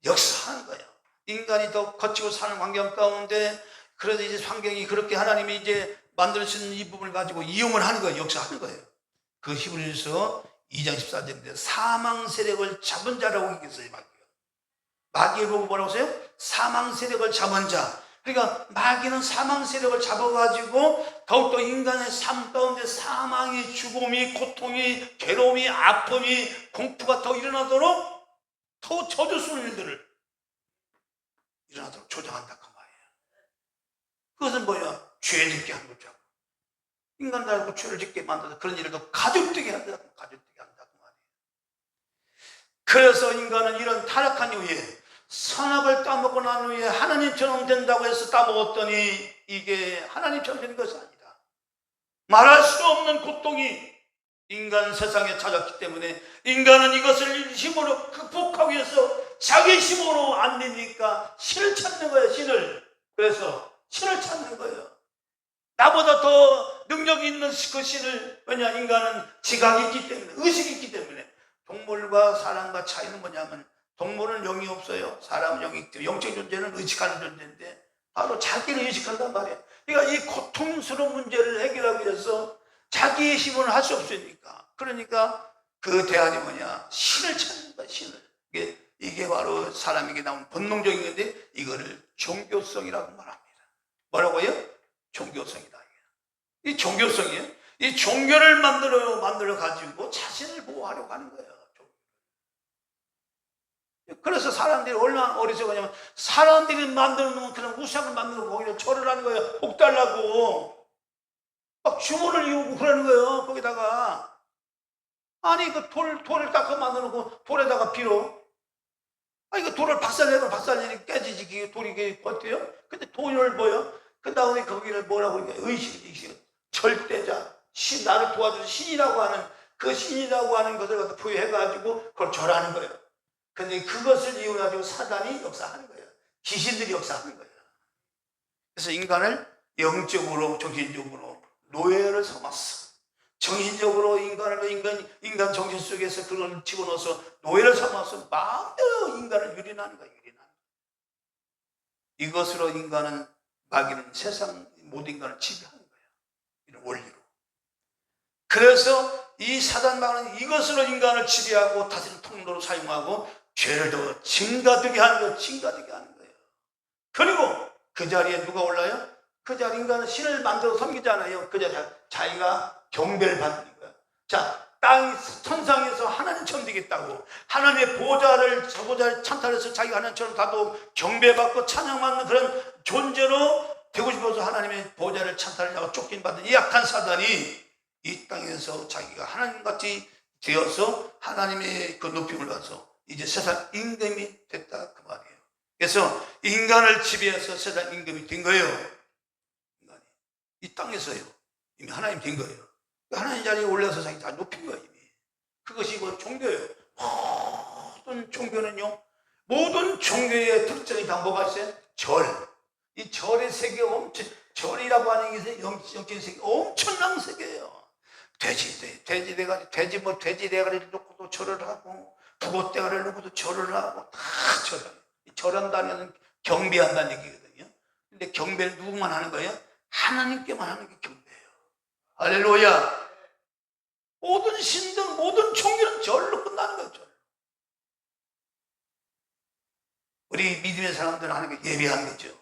A: 역사하는 거예요. 인간이 더 거치고 사는 환경 가운데, 그래서 이제 환경이 그렇게 하나님이 이제 만들어주신 이 부분을 가지고 이용을 하는 거예요. 역사하는 거예요. 그 히브리서 2장 14절인데 사망 세력을 잡은 자라고 얘기했어요. 마귀를 보고 뭐라고 했어요? 사망 세력을 잡은 자. 그러니까 마귀는 사망 세력을 잡아가지고 더욱더 인간의 삶 가운데 사망이, 죽음이, 고통이, 괴로움이, 아픔이, 공포가 더 일어나도록 더 저주스러운 일들을 일어나도록 조장한다 그 말이에요. 그것은 뭐야? 죄 짓게 하는 거죠. 인간 달고 죄를 짓게 만들어서 그런 일을 더 가족되게 한다. 가족되게 한다 그 말이에요. 그래서 인간은 이런 타락한 이후에 선악을 따먹고 난 후에 하나님처럼 된다고 해서 따먹었더니 이게 하나님처럼 되는 것이 아니다. 말할 수 없는 고통이 인간 세상에 찾았기 때문에 인간은 이것을 힘으로 극복하기 위해서 자기 힘으로 안 되니까 신을 찾는 거예요. 신을. 그래서 신을 찾는 거예요. 나보다 더 능력이 있는 그 신을. 왜냐? 인간은 지각이 있기 때문에, 의식이 있기 때문에. 동물과 사람과 차이는 뭐냐면 동물은 영이 없어요. 사람은 영이 있죠. 영적 존재는 의식하는 존재인데 바로 자기를 의식한단 말이에요. 그러니까 이 고통스러운 문제를 해결하기 위해서 자기의 힘으로는 할 수 없으니까. 그러니까 그 대안이 뭐냐? 신을 찾는 거야. 신을. 이게 바로 사람에게 나온 본능적인 건데 이거를 종교성이라고 말합니다. 뭐라고요? 종교성이다. 이 종교성이에요. 이 종교를 만들어 가지고 자신을 보호하려고 하는 거예요. 그래서 사람들이 얼마나 어리석으냐면 사람들이 만들어 놓은 그런 우상을 만들어 거기다 절을 하는 거예요. 복 달라고 막 주문을 이루고 그러는 거예요. 거기다가 아니 그 돌을 닦아 만들어 놓고 돌에다가 빌어. 아니 그 돌을 박살내면 박살내니 깨지지. 그게 돌이 이게 어때요? 근데 돌을 뭐요? 그 다음에 거기를 뭐라고 그러니까 의식, 절대자, 신, 나를 도와주는 신이라고 하는 그 신이라고 하는 것을 갖다 부여해가지고 그걸 절하는 거예요. 근데 그것을 이용해가지고 사단이 역사하는 거예요. 귀신들이 역사하는 거예요. 그래서 인간을 영적으로, 정신적으로 노예를 삼았어. 정신적으로 인간 정신 속에서 그걸 집어넣어서 노예를 삼아서 마음대로 인간을 유린하는 거예요. 이것으로 인간은, 마귀는 세상 모든 인간을 지배하는 거예요. 이런 원리로. 그래서 이 사단 마귀는 이것으로 인간을 지배하고 다스리는 통로로 사용하고 죄를 더 증가되게 하는 거예요. 증가되게 하는 거예요. 그리고 그 자리에 누가 올라요? 그 자리 인간은 신을 만들어 섬기잖아요. 그 자리에 자기가 경배를 받는 거예요. 자, 땅 천상에서 하나님처럼 되겠다고 하나님의 보좌를 찬탈해서 자기가 하나님처럼 다도 경배받고 찬양받는 그런 존재로 되고 싶어서 하나님의 보좌를 찬탈하려고 쫓김받은 이 약한 사단이 이 땅에서 자기가 하나님같이 되어서 하나님의 그 높임을 받아서 이제 세상 임금이 됐다 그 말이에요. 그래서 인간을 지배해서 세상 임금이 된 거예요. 인간이 이 땅에서요 이미 하나님 된 거예요. 하나님 자리에 올라서 자기 다 높인 거예요. 이미. 그것이 뭐 종교예요. 모든 종교는요, 모든 종교의 특징이 다 뭐가 있어요? 절. 이 절의 세계 엄청, 절이라고 하는 게 영적인 세계 엄청난 세계예요. 돼지 대가리를 놓고도 절을 하고 북어 대가리를 놓고도 절을 하고 다 절을. 절한다는 것은 경배한다는 얘기거든요. 근데 경배를 누구만 하는 거예요? 하나님께만 하는 게 경배예요. 할렐루야. 모든 신들, 모든 종교는 절로 끝나는 거예요. 절. 우리 믿음의 사람들은 하는 게 예배하는 거죠.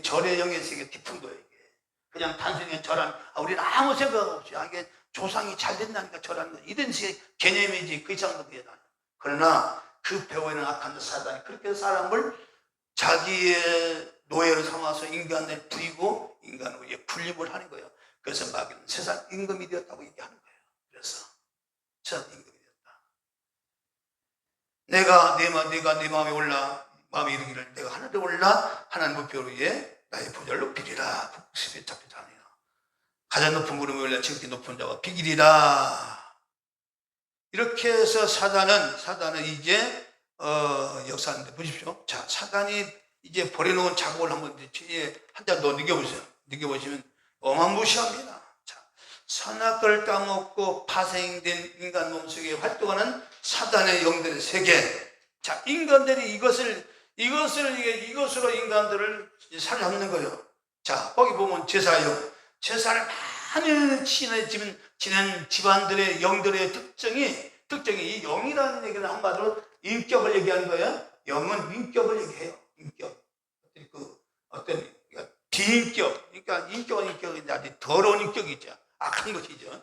A: 절의 영의 세계 깊은 거예요. 이게. 그냥 단순히 절한, 우리는 아무 생각 없이, 이게 조상이 잘 된다니까 절하는 거. 이런 식의 개념이지, 그 이상도 그게 아니에요. 그러나 그 배후에는 악한 사단이 그렇게 해서 사람을 자기의 노예로 삼아서 인간을 부리고 인간을 위해 군림을 하는 거예요. 그래서 마귀는 세상 임금이 되었다고 얘기하는 거예요. 그래서 세상 임금이 되었다. 내가 내 마음에 올라, 마음에 이르기를 내가 하늘에 올라 하나님 목표 위에 나의 보좌를 높이리라. 북십에 잡히지 않아요. 가장 높은 구름에 올라 지극히 높은 자와 비기리라. 이렇게 해서 사단은 이제 역사하는데 보십시오. 자, 사단이 이제 버려놓은 자국을 한번 한 장 더 느껴보세요. 느껴보시면 어마무시합니다. 자, 선악을 따먹고 파생된 인간 몸속에 활동하는 사단의 영들의 세계. 자, 인간들이 이것으로 인간들을 사로잡는 거예요. 자, 거기 보면 제사요. 제사를 많이 지낸 집안들의 영들의 특징이 이 영이라는 얘기는 한마디로 인격을 얘기하는 거예요. 영은 인격을 얘기해요. 인격. 어떤 비인격. 그러니까 인격은 아주 더러운 인격이죠. 악한 것이죠.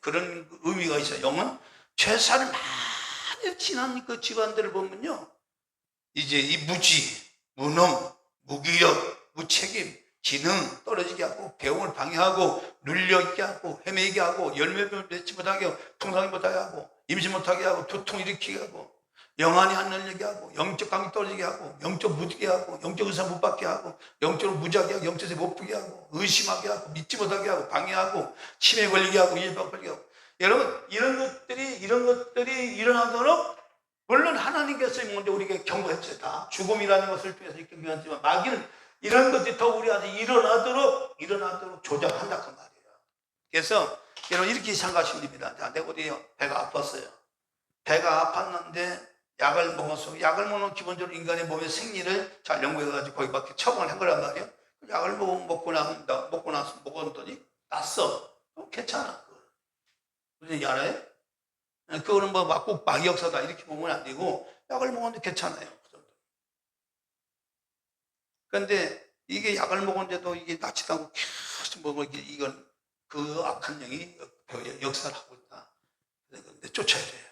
A: 그런 의미가 있어요. 영은 제사를 많이 지난 그 집안들을 보면요. 이제 이 무지, 무능, 무기력, 무책임, 기능 떨어지게 하고, 배움을 방해하고, 눌려있게 하고, 헤매게 하고, 열매를 맺지 못하게 하고, 풍성하게 못하게 하고, 임신 못하게 하고, 두통 일으키게 하고, 영안이 안 열리게 하고, 영적 감이 떨어지게 하고, 영적 무지게 하고, 영적 의사 못 받게 하고, 영적으로 무지하게 하고, 영적에 못 보게 하고, 의심하게 하고, 믿지 못하게 하고, 방해하고, 치매에 걸리게 하고, 일박 걸리게 하고. 여러분, 이런 것들이 일어나도록 물론 하나님께서 먼저 우리에게 경고했어요. 다 죽음이라는 것을 통해서 이렇게 경고했지만 마귀는 이런 것들이 더 우리한테 일어나도록 조작한다 그 말이에요. 그래서 여러분 이렇게 생각하시면 됩니다. 자, 내가 어디 배가 아팠어요. 배가 아팠는데 약을 먹으면 기본적으로 인간의 몸의 생리를 잘 연구해가지고 거기밖에 처방을 한 거란 말이에요. 약을 먹고 먹었더니 낫어. 괜찮아. 무슨 얘기 알아요? 그거는 꼭 마귀 역사다 이렇게 보면 안 되고 약을 먹었는데 괜찮아요. 그런데 이게 약을 먹었는데도 이게 낫지도 않고 계속 이건 그 악한 영이 역사를 하고 있다. 그런데 쫓아야 돼요.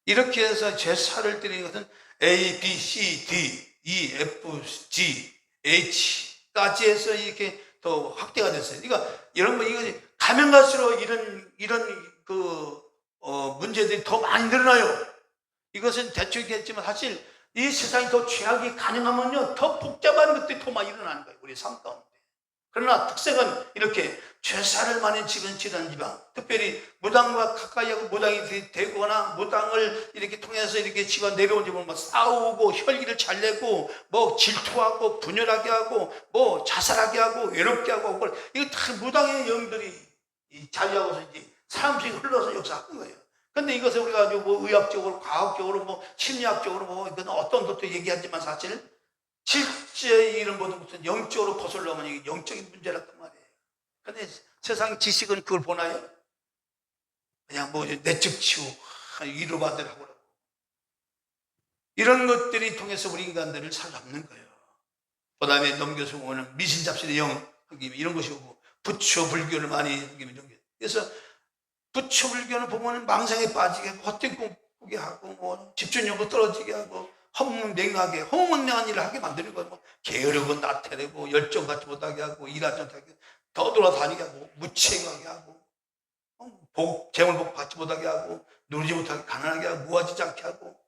A: 이렇게 해서 제사를 드리는 것은 A, B, C, D, E, F, G, H까지 해서 이렇게 더 확대가 됐어요. 그러니까 이런 이거 가면 갈수록 이런 문제들이 더 많이 늘어나요. 이것은 대충 있겠지만 사실 이 세상이 더 죄악이 가능하면요 더 복잡한 것들이 더 많이 일어나는 거예요. 우리 삶 가운데. 그러나 특색은 이렇게 죄사를 많이 지른 지방, 특별히 무당과 가까이 하고 무당이 되거나 무당을 이렇게 통해서 이렇게 집안 내려온 집은 싸우고 혈기를 잘 내고 질투하고 분열하게 하고 자살하게 하고 외롭게 하고 이거 다 무당의 영들이 자유하고서 이제 사람들이 흘러서 역사하는 거예요. 근데 이것을 우리가 의학적으로, 과학적으로, 심리학적으로 이건 어떤 것도 얘기하지만 사실 실제 이런 무슨 영적으로 거슬러면 이게 영적인 문제란 말이에요. 근데 세상 지식은 그걸 보나요? 그냥 내적 치유, 위로받으라고 하고. 이런 것들이 통해서 우리 인간들을 사로잡는 거예요. 그 다음에 넘겨서 오는 미신잡신의 영, 이런 것이 오고, 부처 불교를 많이 이런 게. 그래서 부처 불교는 보면 망상에 빠지게 하고, 헛된 꿈꾸게 하고, 집중력도 떨어지게 하고, 허무맹랑하게, 허무맹랑한 일을 하게 만드는 거예요. 게으르고 나태되고, 열정 갖지 못하게 하고, 일하지 못하게, 더 돌아다니게 하고, 무책임하게 하고, 재물복 받지 못하게 하고, 누리지 못하게 가난하게 하고, 모아지지 않게 하고,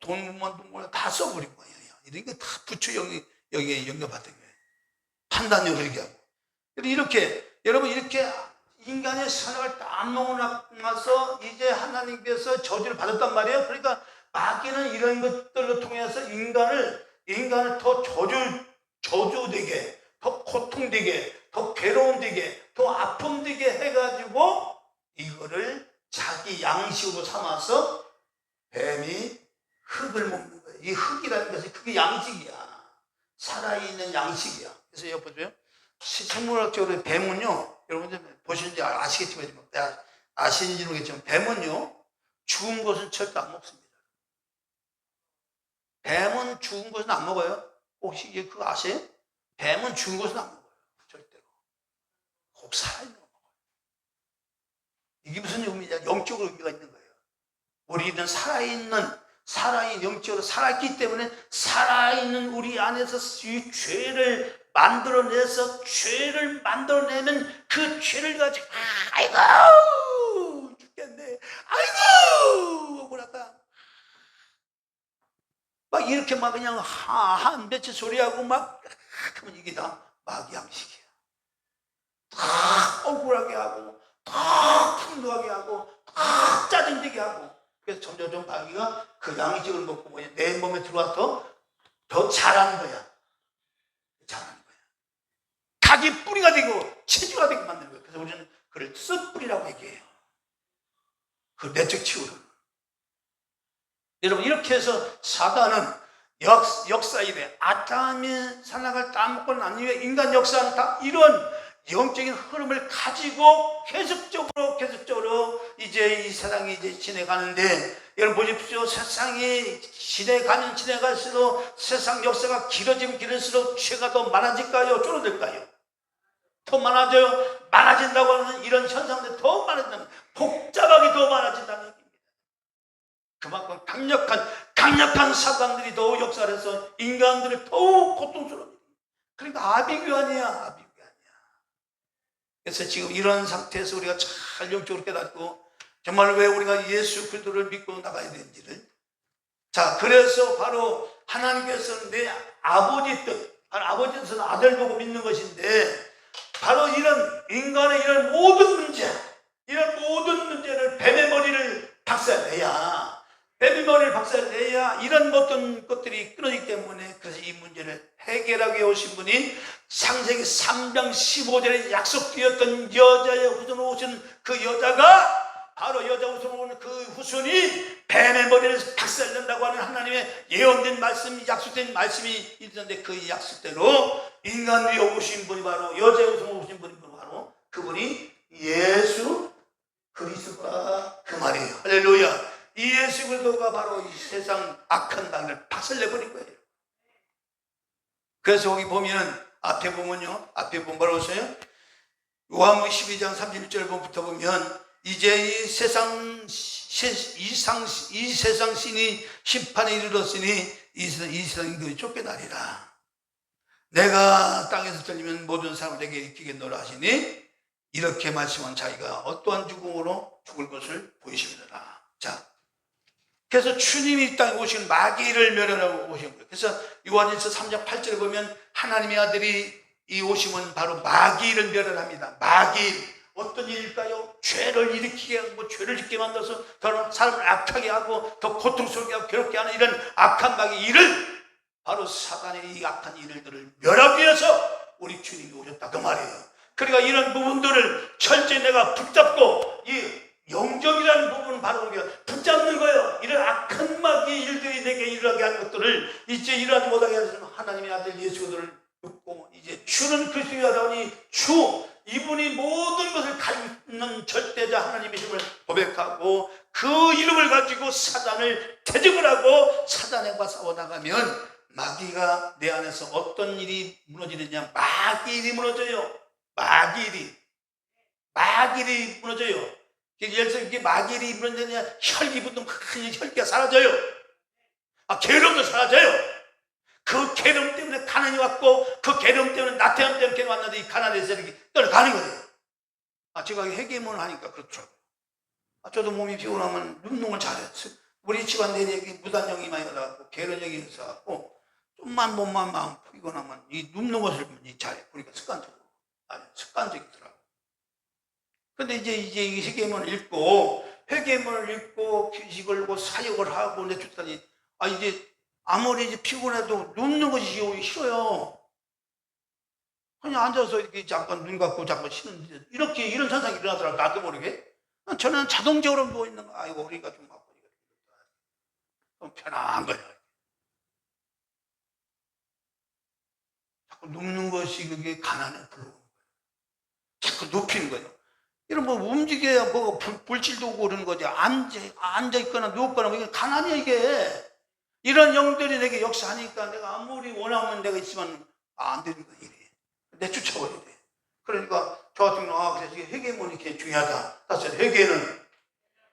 A: 돈만 다 써버린 거예요. 이런 게 다 부처 여기에 연결받은 거예요. 판단력을 얘기하고. 여러분, 이렇게 인간의 선악을 다 먹어나서 이제 하나님께서 저주를 받았단 말이에요. 그러니까 마귀는 이런 것들을 통해서 인간을 더 저주되게, 더 고통되게, 더 괴로움되게, 더 아픔되게 해가지고 이거를 자기 양식으로 삼아서 뱀이 흙을 먹는 거예요. 이 흙이라는 것이 그게 양식이야. 살아있는 양식이야. 그래서 여기 보세요. 생물학적으로 뱀은요, 여러분들 보시는지 아시겠지만, 아시는지 모르겠지만, 뱀은요, 죽은 것은 절대 안 먹습니다. 뱀은 죽은 것은 안 먹어요. 혹시 그거 아세요? 뱀은 죽은 것은 안 먹어요. 절대로. 꼭 살아있는 거 먹어요. 이게 무슨 의미냐? 영적으로 의미가 있는 거예요. 우리는 영적으로 살아있기 때문에 살아있는 우리 안에서 이 죄를 만들어내면 그 죄를 가지고 아이고 죽겠네, 아이고 억울하다, 막 이렇게 그냥 한 며칠 소리하고 그러면 이게 다 마귀 양식이야. 다 억울하게 하고, 다 분노하게 하고, 다 짜증내게 하고, 그래서 점점 마귀가 그 양식을 먹고 내 몸에 들어와서 더 자라는 거야. 자라는 거야. 닭이 뿌리가 되고 체주가 되게 만드는 거야. 그래서 우리는 그걸 썩뿌리라고 얘기해요. 그 내적 치유를. 여러분, 이렇게 해서 사단은 역사이래. 아담이 산악을 따먹고 난 이후에 인간 역사는 다 이런 영적인 흐름을 가지고 계속적으로 이제 이 세상이 이제 지내가는데, 여러분 보십시오. 세상이 지내갈수록 세상 역사가 길어지면 길어질수록 죄가 더 많아질까요? 줄어들까요? 더 많아져요. 많아진다고 하는 이런 현상들이 더 많아진다는, 복잡하게 더 많아진다는 얘기입니다. 그만큼 강력한 사단들이 더욱 역사를 해서 인간들을 더욱 고통스러워합니다. 그러니까 아비규환이야. 그래서 지금 이런 상태에서 우리가 잘 영적으로 깨닫고 정말 왜 우리가 예수 그리스도를 믿고 나가야 되는지를, 자, 그래서 바로 하나님께서는 내 아버지 뜻, 아버지 뜻은 아들 보고 믿는 것인데, 바로 이런 인간의 이런 모든 문제를 뱀의 머리를 박살내야, 이런 모든 것들이 끊어지기 때문에, 그래서 이 문제를 해결하게 오신 분이 창세기 3장 15절에 약속되었던 여자의 후손으로 오신 그 여자가, 바로 여자 후손으로 오는 그 후손이 뱀의 머리를 박살낸다고 하는 하나님의 예언된 말씀이, 약속된 말씀이 있었는데, 그 약속대로 인간 위에 오신 분이 바로 여자의 후손으로 오신 분이 바로 그분이 예수 그리스도가 그 말이에요. 할렐루야. 이 예수 그리스도가 바로 이 세상 악한 당을 박살내버린 거예요. 그래서 여기 보면 앞에 보면 뭐라고 써요? 요한복음 12장 31절부터 보면, 이제 이 세상 신이 심판에 이르렀으니 이 세상이 쫓겨나리라. 내가 땅에서 들리면 모든 사람에게 일으키겠노라 하시니, 이렇게 말씀한 자기가 어떠한 죽음으로 죽을 것을 보이시리라. 자, 그래서 주님이 이 땅에 오신 마귀를 멸하라고 오신 거예요. 그래서 요한일서 3장 8절에 보면 하나님의 아들이 이 오심은 바로 마귀를 멸하랍니다. 마귀, 어떤 일일까요? 죄를 일으키게 하고 죄를 짓게 만들어서 더 사람을 악하게 하고 더 고통스럽게 하고 괴롭게 하는 이런 악한 마귀 일을, 바로 사단의 이 악한 일들을 멸하기 위해서 우리 주님이 오셨다 그 말이에요. 그러니까 이런 부분들을 철저히 내가 붙잡고, 이 영적이라는 부분은 바로 우리가 붙잡는 거예요. 이런 악한 마귀의 일들이 내게 일어나게 하는 것들을 이제 일어나지 못하게 하시는 하나님의 아들 예수 그리스도를 믿고, 이제 주는 그리스도이라니, 이분이 모든 것을 가지고 있는 절대자 하나님의 힘을 고백하고, 그 이름을 가지고 사단을 대적을 하고 사단과 싸워나가면, 마귀가 내 안에서 어떤 일이 무너지느냐? 마귀 일이 무너져요. 마귀 일이 무너져요. 예를 들어서 이게 마귀 일이 무너지느냐? 혈기 붙는 큰 혈기가 사라져요. 괴로움도 사라져요. 그 괴로움 때문에 가난이 왔고, 그 괴로움 때문에 나태함 때문에 괴로움 왔는데, 이 가난의 세력이 떠나가는 거예요. 제가 회개문을 하니까 그렇죠. 저도 몸이 피곤하면 운동을 잘해요. 우리 집안 내내 무단령이 많이 가다가 괴로움이 있어갖고, 좀만 몸만 마음 피곤하면 이 눕는 것을 잘해. 그러니까 습관적이더라고. 근데 이제 이 회개문을 읽고 규식을 읽고 사역을 하고 내쫓다니, 이제 아무리 이제 피곤해도 눕는 것이 싫어요. 그냥 앉아서 이렇게 잠깐 눈 감고 잠깐 쉬는데, 이런 현상이 일어나더라고. 나도 모르게. 저는 자동적으로 누워 있는 거, 아이고 우리가 좀 아프니까 좀 편한 거예요. 자꾸 눕는 것이 그게 가난에 불러오는 거예요. 자꾸 눕히는 거예요. 이런 움직여야 불질도 오고 그러는 거죠. 앉아있거나 누웠거나, 이게 가난이야, 이게. 이런 영들이 내게 역사하니까 내가 아무리 원하면 내가 있으면 안 되는 거야, 이래. 내쫓아버려야 돼. 그러니까 저 같은 경우는 그래서 회개문이 이렇게 중요하다. 사실 회개는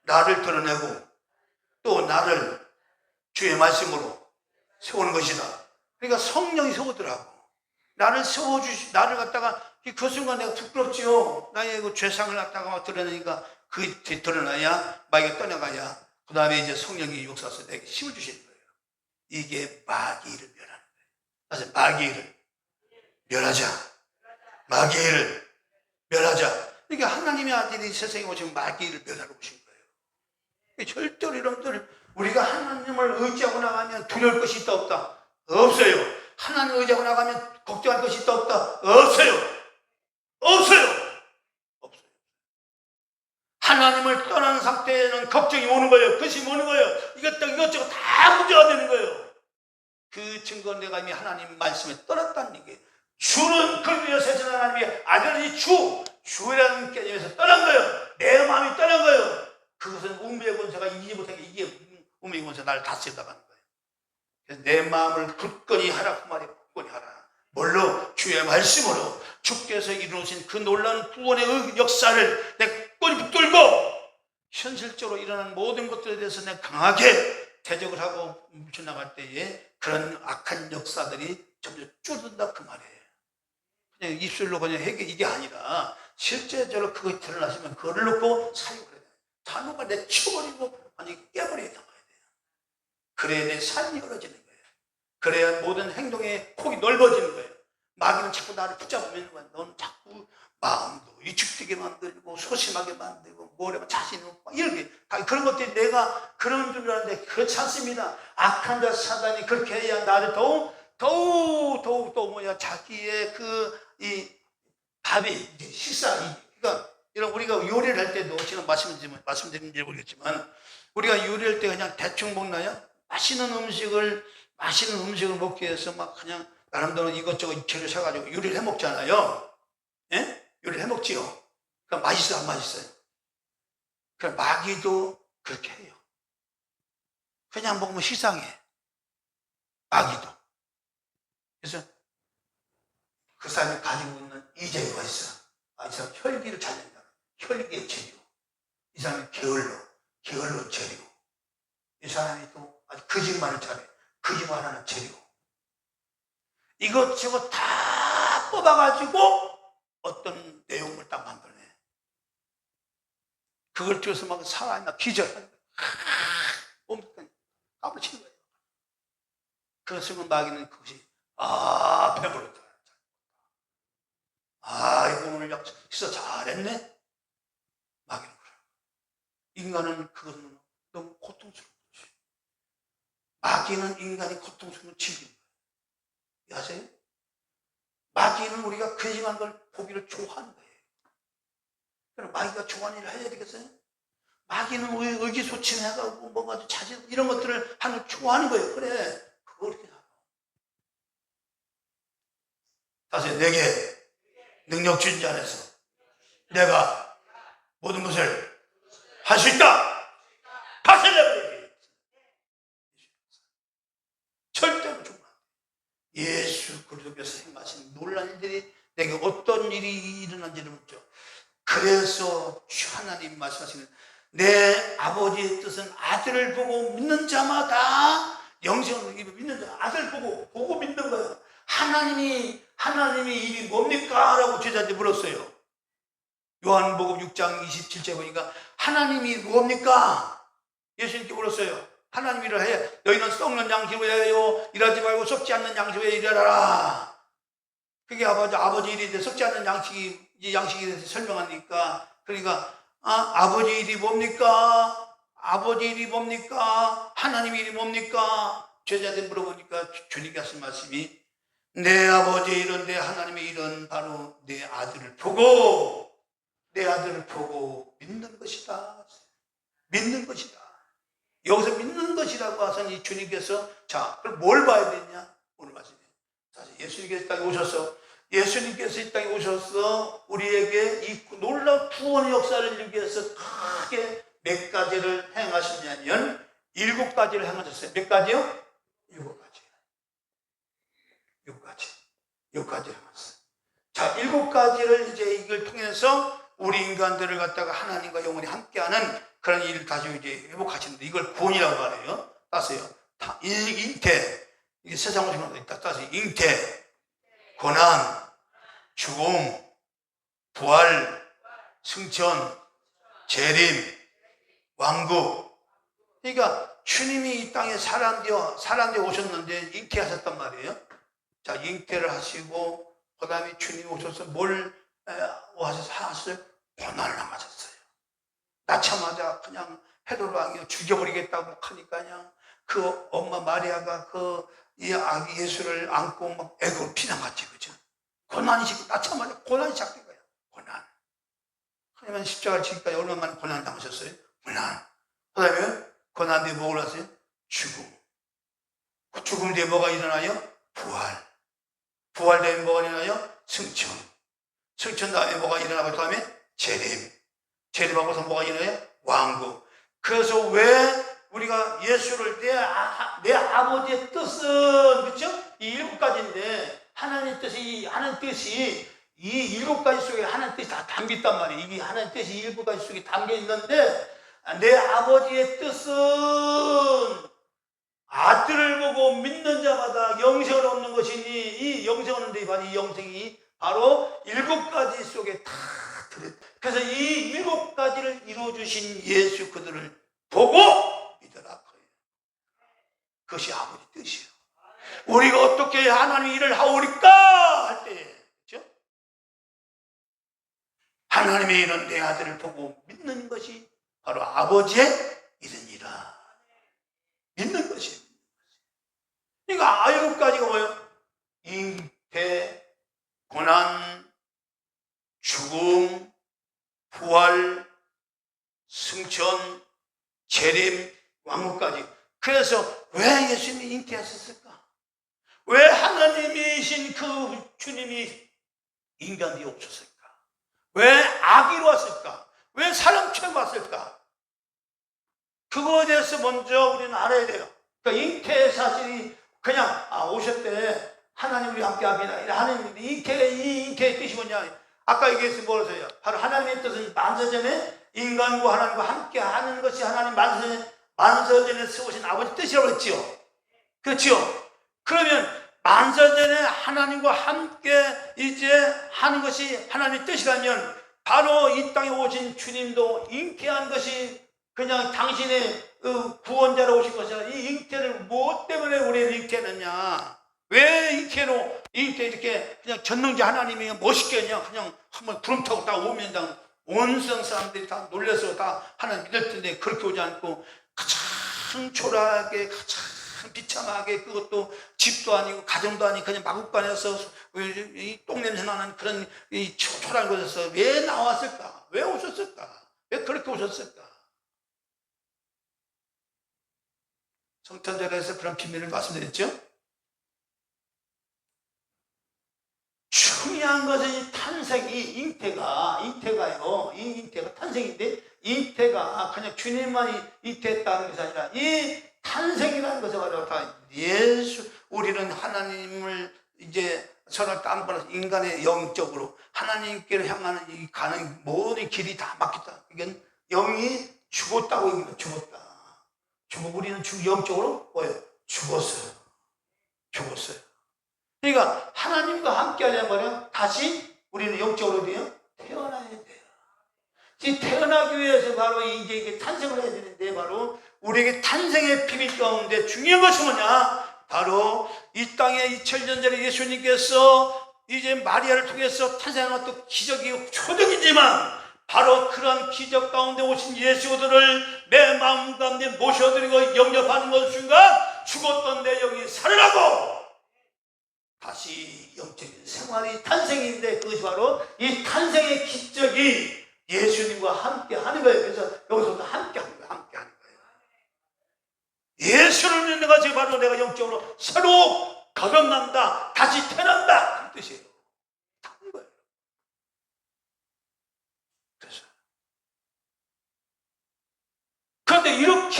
A: 나를 드러내고 또 나를 주의 말씀으로 세우는 것이다. 그러니까 성령이 세우더라고. 나를 갖다가 그 순간 내가 부끄럽지요. 나의 그 죄상을 갖다가 막 드러내니까, 그 드러나야 마귀가 떠나가야 그 다음에 이제 성령이 역사해서 내게 힘을 주시는 거예요. 이게 마귀를 멸하는 거예요. 그래서 마귀를 멸하자. 마귀를 멸하자. 그러니까 하나님의 아들이 세상에 오시면 마귀를 멸하러 오신 거예요. 절대로 여러분들 우리가 하나님을 의지하고 나가면 두려울 것이 있다 없다? 없어요. 하나님을 의지하고 나가면 걱정할 것이 있다 없다? 없어요. 없어요. 없어요. 하나님을 떠나는 상태에는 걱정이 오는 거예요. 근심이 오는 거예요. 이것저것 다 문제가 되는 거예요. 그 증거는 내가 이미 하나님 말씀에 떠났다는 얘기예요. 주는 그리스도 세상 하나님의 아들이 주라는 개념에서 떠난 거예요. 내 마음이 떠난 거예요. 그것은 운명의 권세가 이기지 못한 게 이게 운명의 권세가 나를 다스리다 가는 거예요. 그래서 내 마음을 굳건히 하라 그 말이 굳건히 하라. 뭘로? 주의 말씀으로 주께서 이루신 그 놀라운 구원의 역사를 내가 굳건히 붙들고 현실적으로 일어나는 모든 것들에 대해서 내가 강하게 대적을 하고 묻혀나갈 때에 그런 악한 역사들이 점점 줄어든다 그 말이에요. 그냥 입술로 그냥 이게 아니라 실제적으로 그거 드러나시면 그거를 놓고 사용을 해야 돼요. 단어가 내쳐버리고 아니 깨버려야 돼요. 그래야 내 삶이 열어지는 거예요. 그래야 모든 행동의 폭이 넓어지는 거예요. 마귀는 자꾸 나를 붙잡으면 넌 자꾸 마음도 위축되게 만들고 소심하게 만들고 뭐래면 자신은 이렇게 그런 것들이 내가 그런 줄 알았는데 그렇지 않습니다. 악한 자 사단이 그렇게 해야 나를 더욱 자기의 이 밥이 식사 그러니까 이런 우리가 요리를 할 때도 제가 말씀드린지 모르겠지만 우리가 요리할 때 그냥 대충 먹나요? 맛있는 음식을 먹기 위해서 막 그냥 나름대로 이것저것 재료 사가지고 요리를 해 먹잖아요. 예? 요리를 해 먹지요. 그러니까 맛있어요, 안 맛있어요? 그러니까 마귀도 그렇게 해요. 그냥 먹으면 식상해. 마귀도. 그래서 그 사람이 가지고 있는 이재유가 있어. 이 사람 혈기를 잘 낸다. 혈기의 재료. 이 사람이 게을러 재료. 이 사람이 또 아주 거짓말을 잘해. 거짓말하는 재료. 이것저것 다 뽑아가지고 어떤 내용을 딱 만들어내. 그걸 뒤에서 막 사람이 막 기절하는 거야. 까불치는 거예요. 그래서 마귀는 그것이 배불렀다. 이거 오늘 식사 잘했네? 마귀는 그래요. 인간은 그것은 너무 고통스러운 거지. 마귀는 인간이 고통스러운 걸 즐기는 거예요. 아세요? 마귀는 우리가 근심한 걸 보기를 좋아하는 거예요. 그럼 마귀가 좋아하는 일을 해야 되겠어요? 마귀는 의기소침해가고 뭔가 자질 이런 것들을 하는 걸 좋아하는 거예요. 그래, 그걸 이렇게 하고. 다시 내게 능력 주신 자 안에서 내가 모든 것을 할 수 있다. 다시 내게 절대로 죽으면 안 돼. 예수 그리스도께서 행하신 놀라운 일들이 내게 어떤 일이 일어난지를 묻죠. 그래서 하나님 말씀하시는 내 아버지의 뜻은 아들을 보고 믿는 자마다 영생을 믿는 자 아들 보고 믿는 거예요. 하나님이 일이 뭡니까? 라고 제자한테 물었어요. 요한복음 6장 27절 보니까 하나님이 뭡니까? 예수님께 물었어요. 하나님 일을 해. 너희는 썩는 양식을 해요. 일하지 말고 썩지 않는 양식에 일하라. 그게 아버지 일인데 썩지 않는 양식에 대해서 설명하니까 그러니까 아버지 일이 뭡니까? 아버지 일이 뭡니까? 하나님 일이 뭡니까? 제자한테 물어보니까 주님께 하신 말씀이 내 아버지의 일은 내 하나님의 일은 바로 내 아들을 보고 믿는 것이다. 믿는 것이다. 여기서 믿는 것이라고 하선 이 주님께서 그럼 뭘 봐야 되냐? 오늘 말씀에 사실 예수님께서 이 땅에 오셔서 우리에게 이 놀라운 구원의 역사를 이루기 위해서 크게 몇 가지를 행하시냐면 7가지를 행하셨어요. 몇 가지요? 7가지. 6가지를 행했어요. 7가지를 이제 이걸 통해서 우리 인간들을 갖다가 하나님과 영원히 함께하는 그런 일을 가지고 이제 회복하시는데 이걸 구원이라고 하네요. 따세요. 잉태. 이게 세상으로 생각하고 있다. 따세요. 잉태. 고난. 죽음. 부활. 승천. 재림. 왕국. 그러니까 주님이 이 땅에 사람되어 오셨는데 잉태하셨단 말이에요. 잉태를 하시고 그 다음에 주님이 오셔서 뭘 하셨어요? 고난을 당하셨어요. 낳자마자 그냥 헤롯 왕이 죽여버리겠다고 하니까 그냥 그 엄마 마리아가 이 아기 예수를 안고 막 애고 피난갔지, 그죠? 고난이 낳자마자 고난이 시작된 거야. 고난. 하나님은 십자가를 지기까지 얼마나 고난 당하셨어요? 고난. 그 다음에 고난 뒤에 뭐가 일어났어요? 죽음. 그 죽음 뒤에 뭐가 일어나요? 부활. 부활 다음에 뭐가 일어나요? 승천. 승천 다음에 뭐가 일어나고 그 다음에 재림. 재림하고서 뭐가 일어나요? 왕국. 그래서 왜 우리가 예수를 내 아버지의 뜻은, 그렇죠? 이 7가지인데 하나님의 뜻이, 이 7가지 속에 하나님의 뜻이 다 담겨있단 말이에요. 이게 하나님의 뜻이 7가지 속에 담겨있는데, 내 아버지의 뜻은 아들을 보고 믿는 자마다 영생을 얻는 것이니, 이 영생을 얻는 데 바로 이 영생이 바로 7가지 속에 다 들어있다. 그래서 이 7가지를 이루어주신 예수 그들을 보고 믿어라. 그것이 아버지 뜻이에요. 우리가 어떻게 하나님의 일을 하오리까 할 때, 그렇죠? 하나님의 일은 내 아들을 보고 믿는 것이 바로 아버지의 일이니라. 믿는 것이. 그러니까 7가지가 뭐예요? 잉태, 고난, 죽음, 부활, 승천, 재림, 왕국까지. 그래서 왜 예수님이 잉태하셨을까? 왜 하나님이신 그 주님이 인간이 없었을까? 왜 아기로 왔을까? 왜 사람 처럼 왔을까? 그거에 대해서 먼저 우리는 알아야 돼요. 그러니까 잉태 사실이 그냥 오셨대, 하나님 우리 함께 합니다. 하나님 이 잉태의 뜻이 뭐냐? 아까 얘기했을 뭐라서요? 바로 하나님의 뜻은 만세전에 인간과 하나님과 함께 하는 것이 하나님 만세전에 세우신 아버지 뜻이라고 했죠. 그렇죠? 그러면 만세전에 하나님과 함께 이제 하는 것이 하나님의 뜻이라면 바로 이 땅에 오신 주님도 잉태한 것이 그냥 당신의 구원자로 오신 것이 아니라 이 잉태를 무엇 때문에 우리를 잉태했느냐? 왜 잉태로 이렇게 그냥 전능자 하나님이 멋있게 그냥 한번 구름 타고 딱 오면 온 세상 사람들이 다 놀려서 다 하나님 믿을 텐데 그렇게 오지 않고 가장 초라하게, 가장 비참하게, 그것도 집도 아니고 가정도 아니고 그냥 마국간에서 이 똥냄새 나는 그런 이 초라한 곳에서 왜 나왔을까? 왜 오셨을까? 왜 그렇게 오셨을까? 성탄절에서 그런 비밀을 말씀드렸죠? 중요한 것은 이 탄생이, 잉태가요. 이 잉태가 탄생인데, 잉태가 그냥 주님만이 잉태했다는 것이 아니라 이 탄생이라는 것을 바로 다 우리는 하나님을 이제 서로 따먹어서 인간의 영적으로 하나님께로 향하는 이 가는 모든 길이 다 막혔다. 이건 영이 죽었다고 얘기합니다. 죽었다. 우리는 영적으로 뭐예요? 죽었어요. 그러니까 하나님과 함께 하려면 뭐냐? 다시 우리는 영적으로 태어나야 돼요. 태어나기 위해서 바로 이제 이게 탄생을 해야 되는데, 바로 우리에게 탄생의 비밀 가운데 중요한 것이 뭐냐? 바로 이 땅에 2000년 전에 예수님께서 이제 마리아를 통해서 탄생한 것도 기적이고 초적이지만, 바로 그런 기적 가운데 오신 예수들을 내 마음 가운데 모셔드리고 영접하는 것 순간 죽었던 내 영이 살아나고 다시 영적인 생활이 탄생인데, 그것이 바로 이 탄생의 기적이 예수님과 함께 하는 거예요. 그래서 여기서부터 함께 하는 거예요. 예수를 믿는 것이 바로 내가 영적으로 새로 거듭난다, 다시 태어난다, 그 뜻이에요. 하는 거예요. 그래서 그런데 이렇게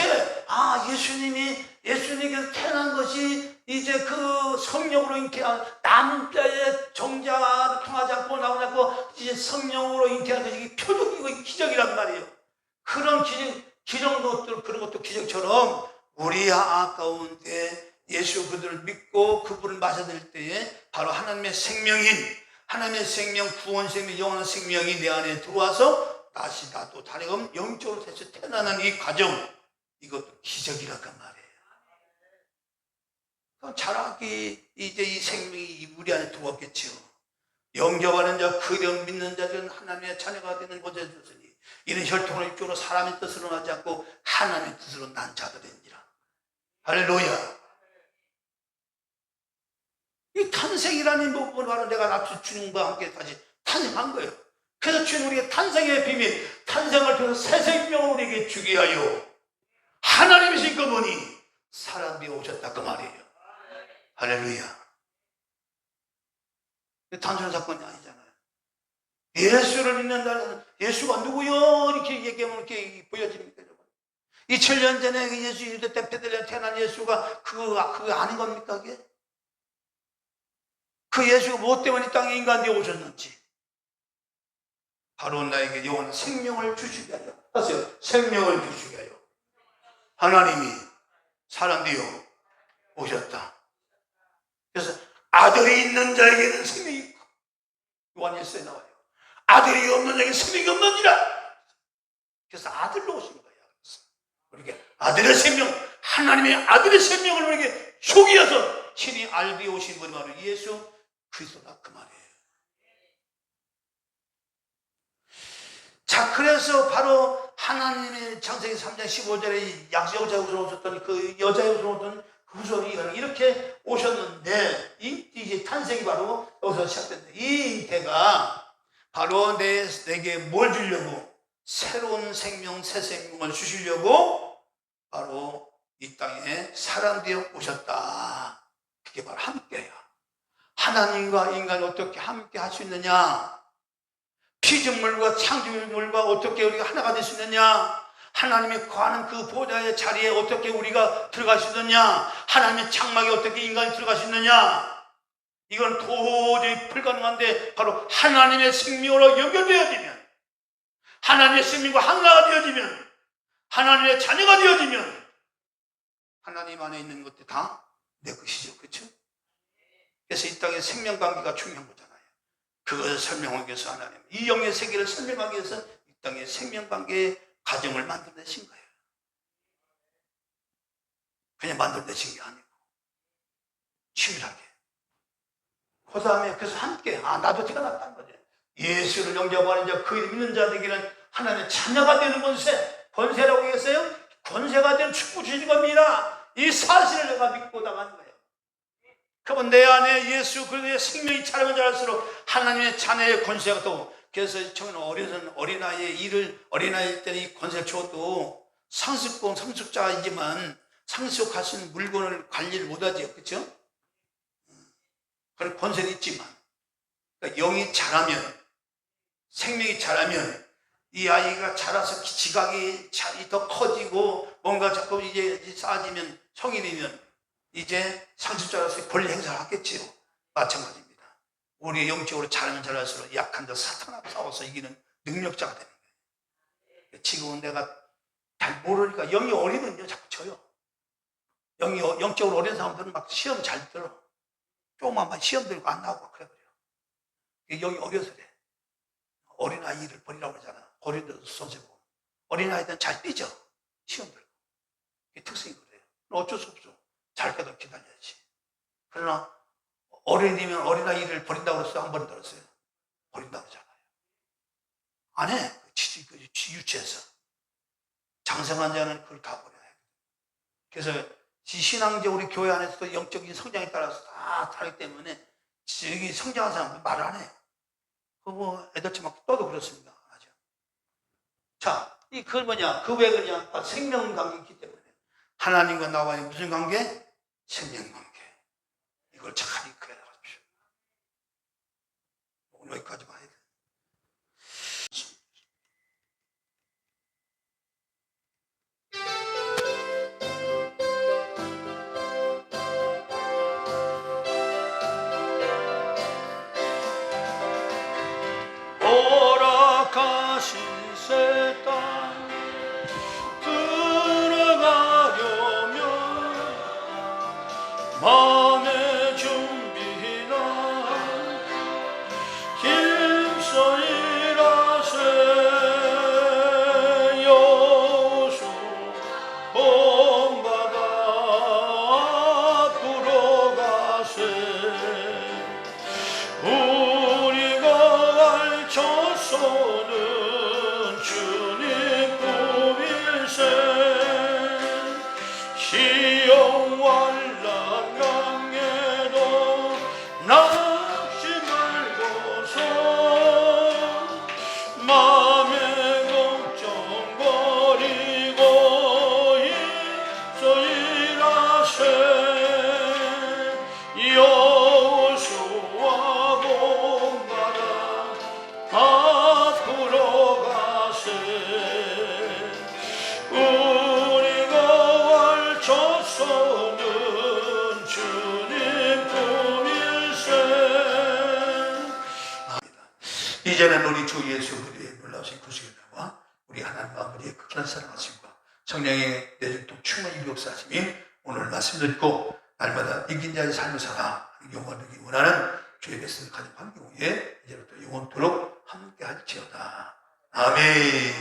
A: 예수님께서 태어난 것이 이제 그 성령으로 잉태한 남자의 정자를 통하지 않고 나오지 않고 이제 성령으로 잉태한 것이 표적이고 기적이란 말이에요. 그런 기적도 그런 것도 기적처럼 우리 가운데 예수 그들을 믿고 그분을 맞아들일 때에 바로 하나님의 생명인, 하나님의 생명, 구원 생명, 영원한 생명이 내 안에 들어와서 다시 나도 다른 영적으로 다시 태어나는 이 과정, 이것도 기적이란 말이에요. 자라기 이제 이 생명이 우리 안에 들어왔겠죠. 영접하는 자, 그 영 믿는 자들은 하나님의 자녀가 되는 것에 있으니 이는 혈통을 입적으로 사람의 뜻으로 하지 않고 하나님의 뜻으로 난 자들인지라. 할렐루야. 이 탄생이라는 부분을 바로 내가 나 주님과 함께 다시 탄생한 거예요. 그래서 주님 우리에게 탄생의 비밀, 탄생을 통해서 새 생명을 우리에게 주게 하여 하나님이신 그분이 사람 되어 오셨다 그 말이에요. 할렐루야. 단순한 사건이 아니잖아요. 예수를 믿는다는, 예수가 누구요? 이렇게 얘기하면 이렇게 보여집니까? 2000년 전에 예수 유대 때 베들레헴 태어난 예수가 그거 아닌 겁니까? 그게? 그 예수가 무엇 때문에 이 땅에 인간 되어 오셨는지. 바로 나에게 영원한 생명을 주시게 하여. 하세요. 생명을 주시게 하여. 하나님이 사람 되어 오셨다. 그래서 아들이 있는 자에게는 생명이 있고, 요한일서에 나와요. 아들이 없는 자에게는 생명이 없느니라. 그래서 아들로 오신 거예요. 우리에게 아들의 생명, 하나님의 아들의 생명을 우리에게 소개해서 신이 알게 오신 분이 바로 예수 그리스도다 그 말이에요. 자, 그래서 바로 하나님의 창세기 3장 15절에 약속자의 후손으로 오셨더니 그 여자의 후손으로 오던 그 후손이 이렇게 오셨는데, 이제 탄생이 바로 여기서 시작된다. 이 잉태가 바로 내게 뭘 주려고? 새로운 생명, 새 생명을 주시려고 바로 이 땅에 사람 되어 오셨다. 그게 바로 함께야. 하나님과 인간이 어떻게 함께 할 수 있느냐? 피조물과 창조물과 어떻게 우리가 하나가 될 수 있느냐? 하나님이 거하는 그 보좌의 자리에 어떻게 우리가 들어갈 수 있느냐? 하나님의 장막에 어떻게 인간이 들어갈 수 있느냐? 이건 도저히 불가능한데 바로 하나님의 생명으로 연결되어지면, 하나님의 생명과 하나가 되어지면, 하나님의 자녀가 되어지면 하나님 안에 있는 것들 다 내 것이죠. 그렇죠? 그래서 이 땅의 생명관계가 중요한 거잖아요. 그것을 설명하기 위해서 하나님, 이 영의 세계를 설명하기 위해서 이 땅의 생명관계의 가정을 만들어내신 거예요. 그냥 만들어내신 게 아니고 치밀하게. 그 다음에 그래서 함께, 나도 태어났다는 거죠. 예수를 영접하는 자, 그 이름 믿는 자들에게는 하나님의 자녀가 되는 권세라고 했어요. 권세가 된 축복 주신 겁니다. 이 사실을 내가 믿고 나가는 거예요. 그러면 내 안에 예수 그리스도의 생명이 자라면 자랄수록 하나님의 자녀의 권세가 또, 그래서 저는 어린아이일 때는 이 권세를 줘도 상속자이지만 상속할 수 있는 물건을 관리를 못하죠. 그렇죠? 그런 권세는 있지만, 그러니까 영이 자라면, 생명이 자라면 이 아이가 자라서 지각이 더 커지고 뭔가 자꾸 이제 쌓아지면, 성인이면 이제 상속자로서 권리 행사를 하겠지요. 마찬가지입니다. 우리 영적으로 자라면 자랄수록 약한 자 사탄하고 싸워서 이기는 능력자가 되는 거예요. 지금은 내가 잘 모르니까, 영이 어리면요 자꾸 져요. 영적으로 어린 사람들은 막 시험 잘 들어. 조금만 시험 들고 안 나오고 그래. 영이 어려서 그래. 어린아이를 버리라고 하잖아. 어린애들 선생 보고. 어린아이들은 잘 뛰죠. 시험 들고. 이게 특성이 그래요. 어쩔 수 없어. 잘 때도 기다려야지. 그러나 어린이면 어린아이를 버린다고 해서 한 번 들었어요. 버린다고 하잖아요. 안 해. 유치해서. 장성한 자는 그걸 다 버려야 해. 그래서 신앙적으로 교회 안에서도 영적인 성장에 따라서 다 다르기 때문에 여기 성장한 사람은 말을 안 해요. 애들처럼 막 떠도 그렇습니다. 맞아. 자, 그걸 뭐냐? 그 왜 그냥 생명 관계가 있기 때문에. 하나님과 나와의 무슨 관계? 생명 관계. 이걸 잘 익혀야 하십시오. 오늘 여기까지만 해야 돼. 오락하신 새 땅 들어가려면 마음의 준비나 길 시험할 난강에도 낙심 말고서 맘에 걱정 버리고 입소일하세 여호수아 본받아 앞으로 가세 우리가 왈초서는 주님뿐일세. 이제는 우리 주 예수 그리스도의 놀라우신 구속이라와 우리 하나님 아버지의 극진한 사랑하심과 성령의 내중통 충만히 역사하심이 오늘 말씀 듣고 날마다 이긴 자의 삶을 살아 영원하기 원하는 주의 백성을 가진 환경 위에 이제부터 영원토록 함께 할지어다. 아멘.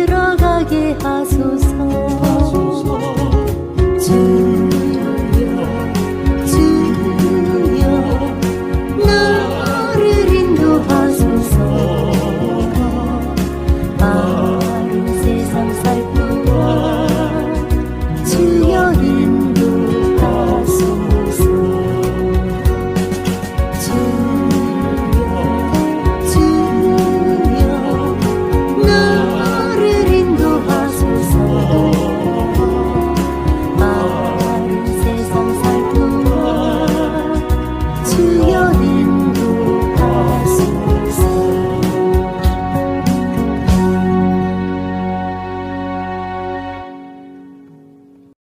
B: 들어가게 하소서.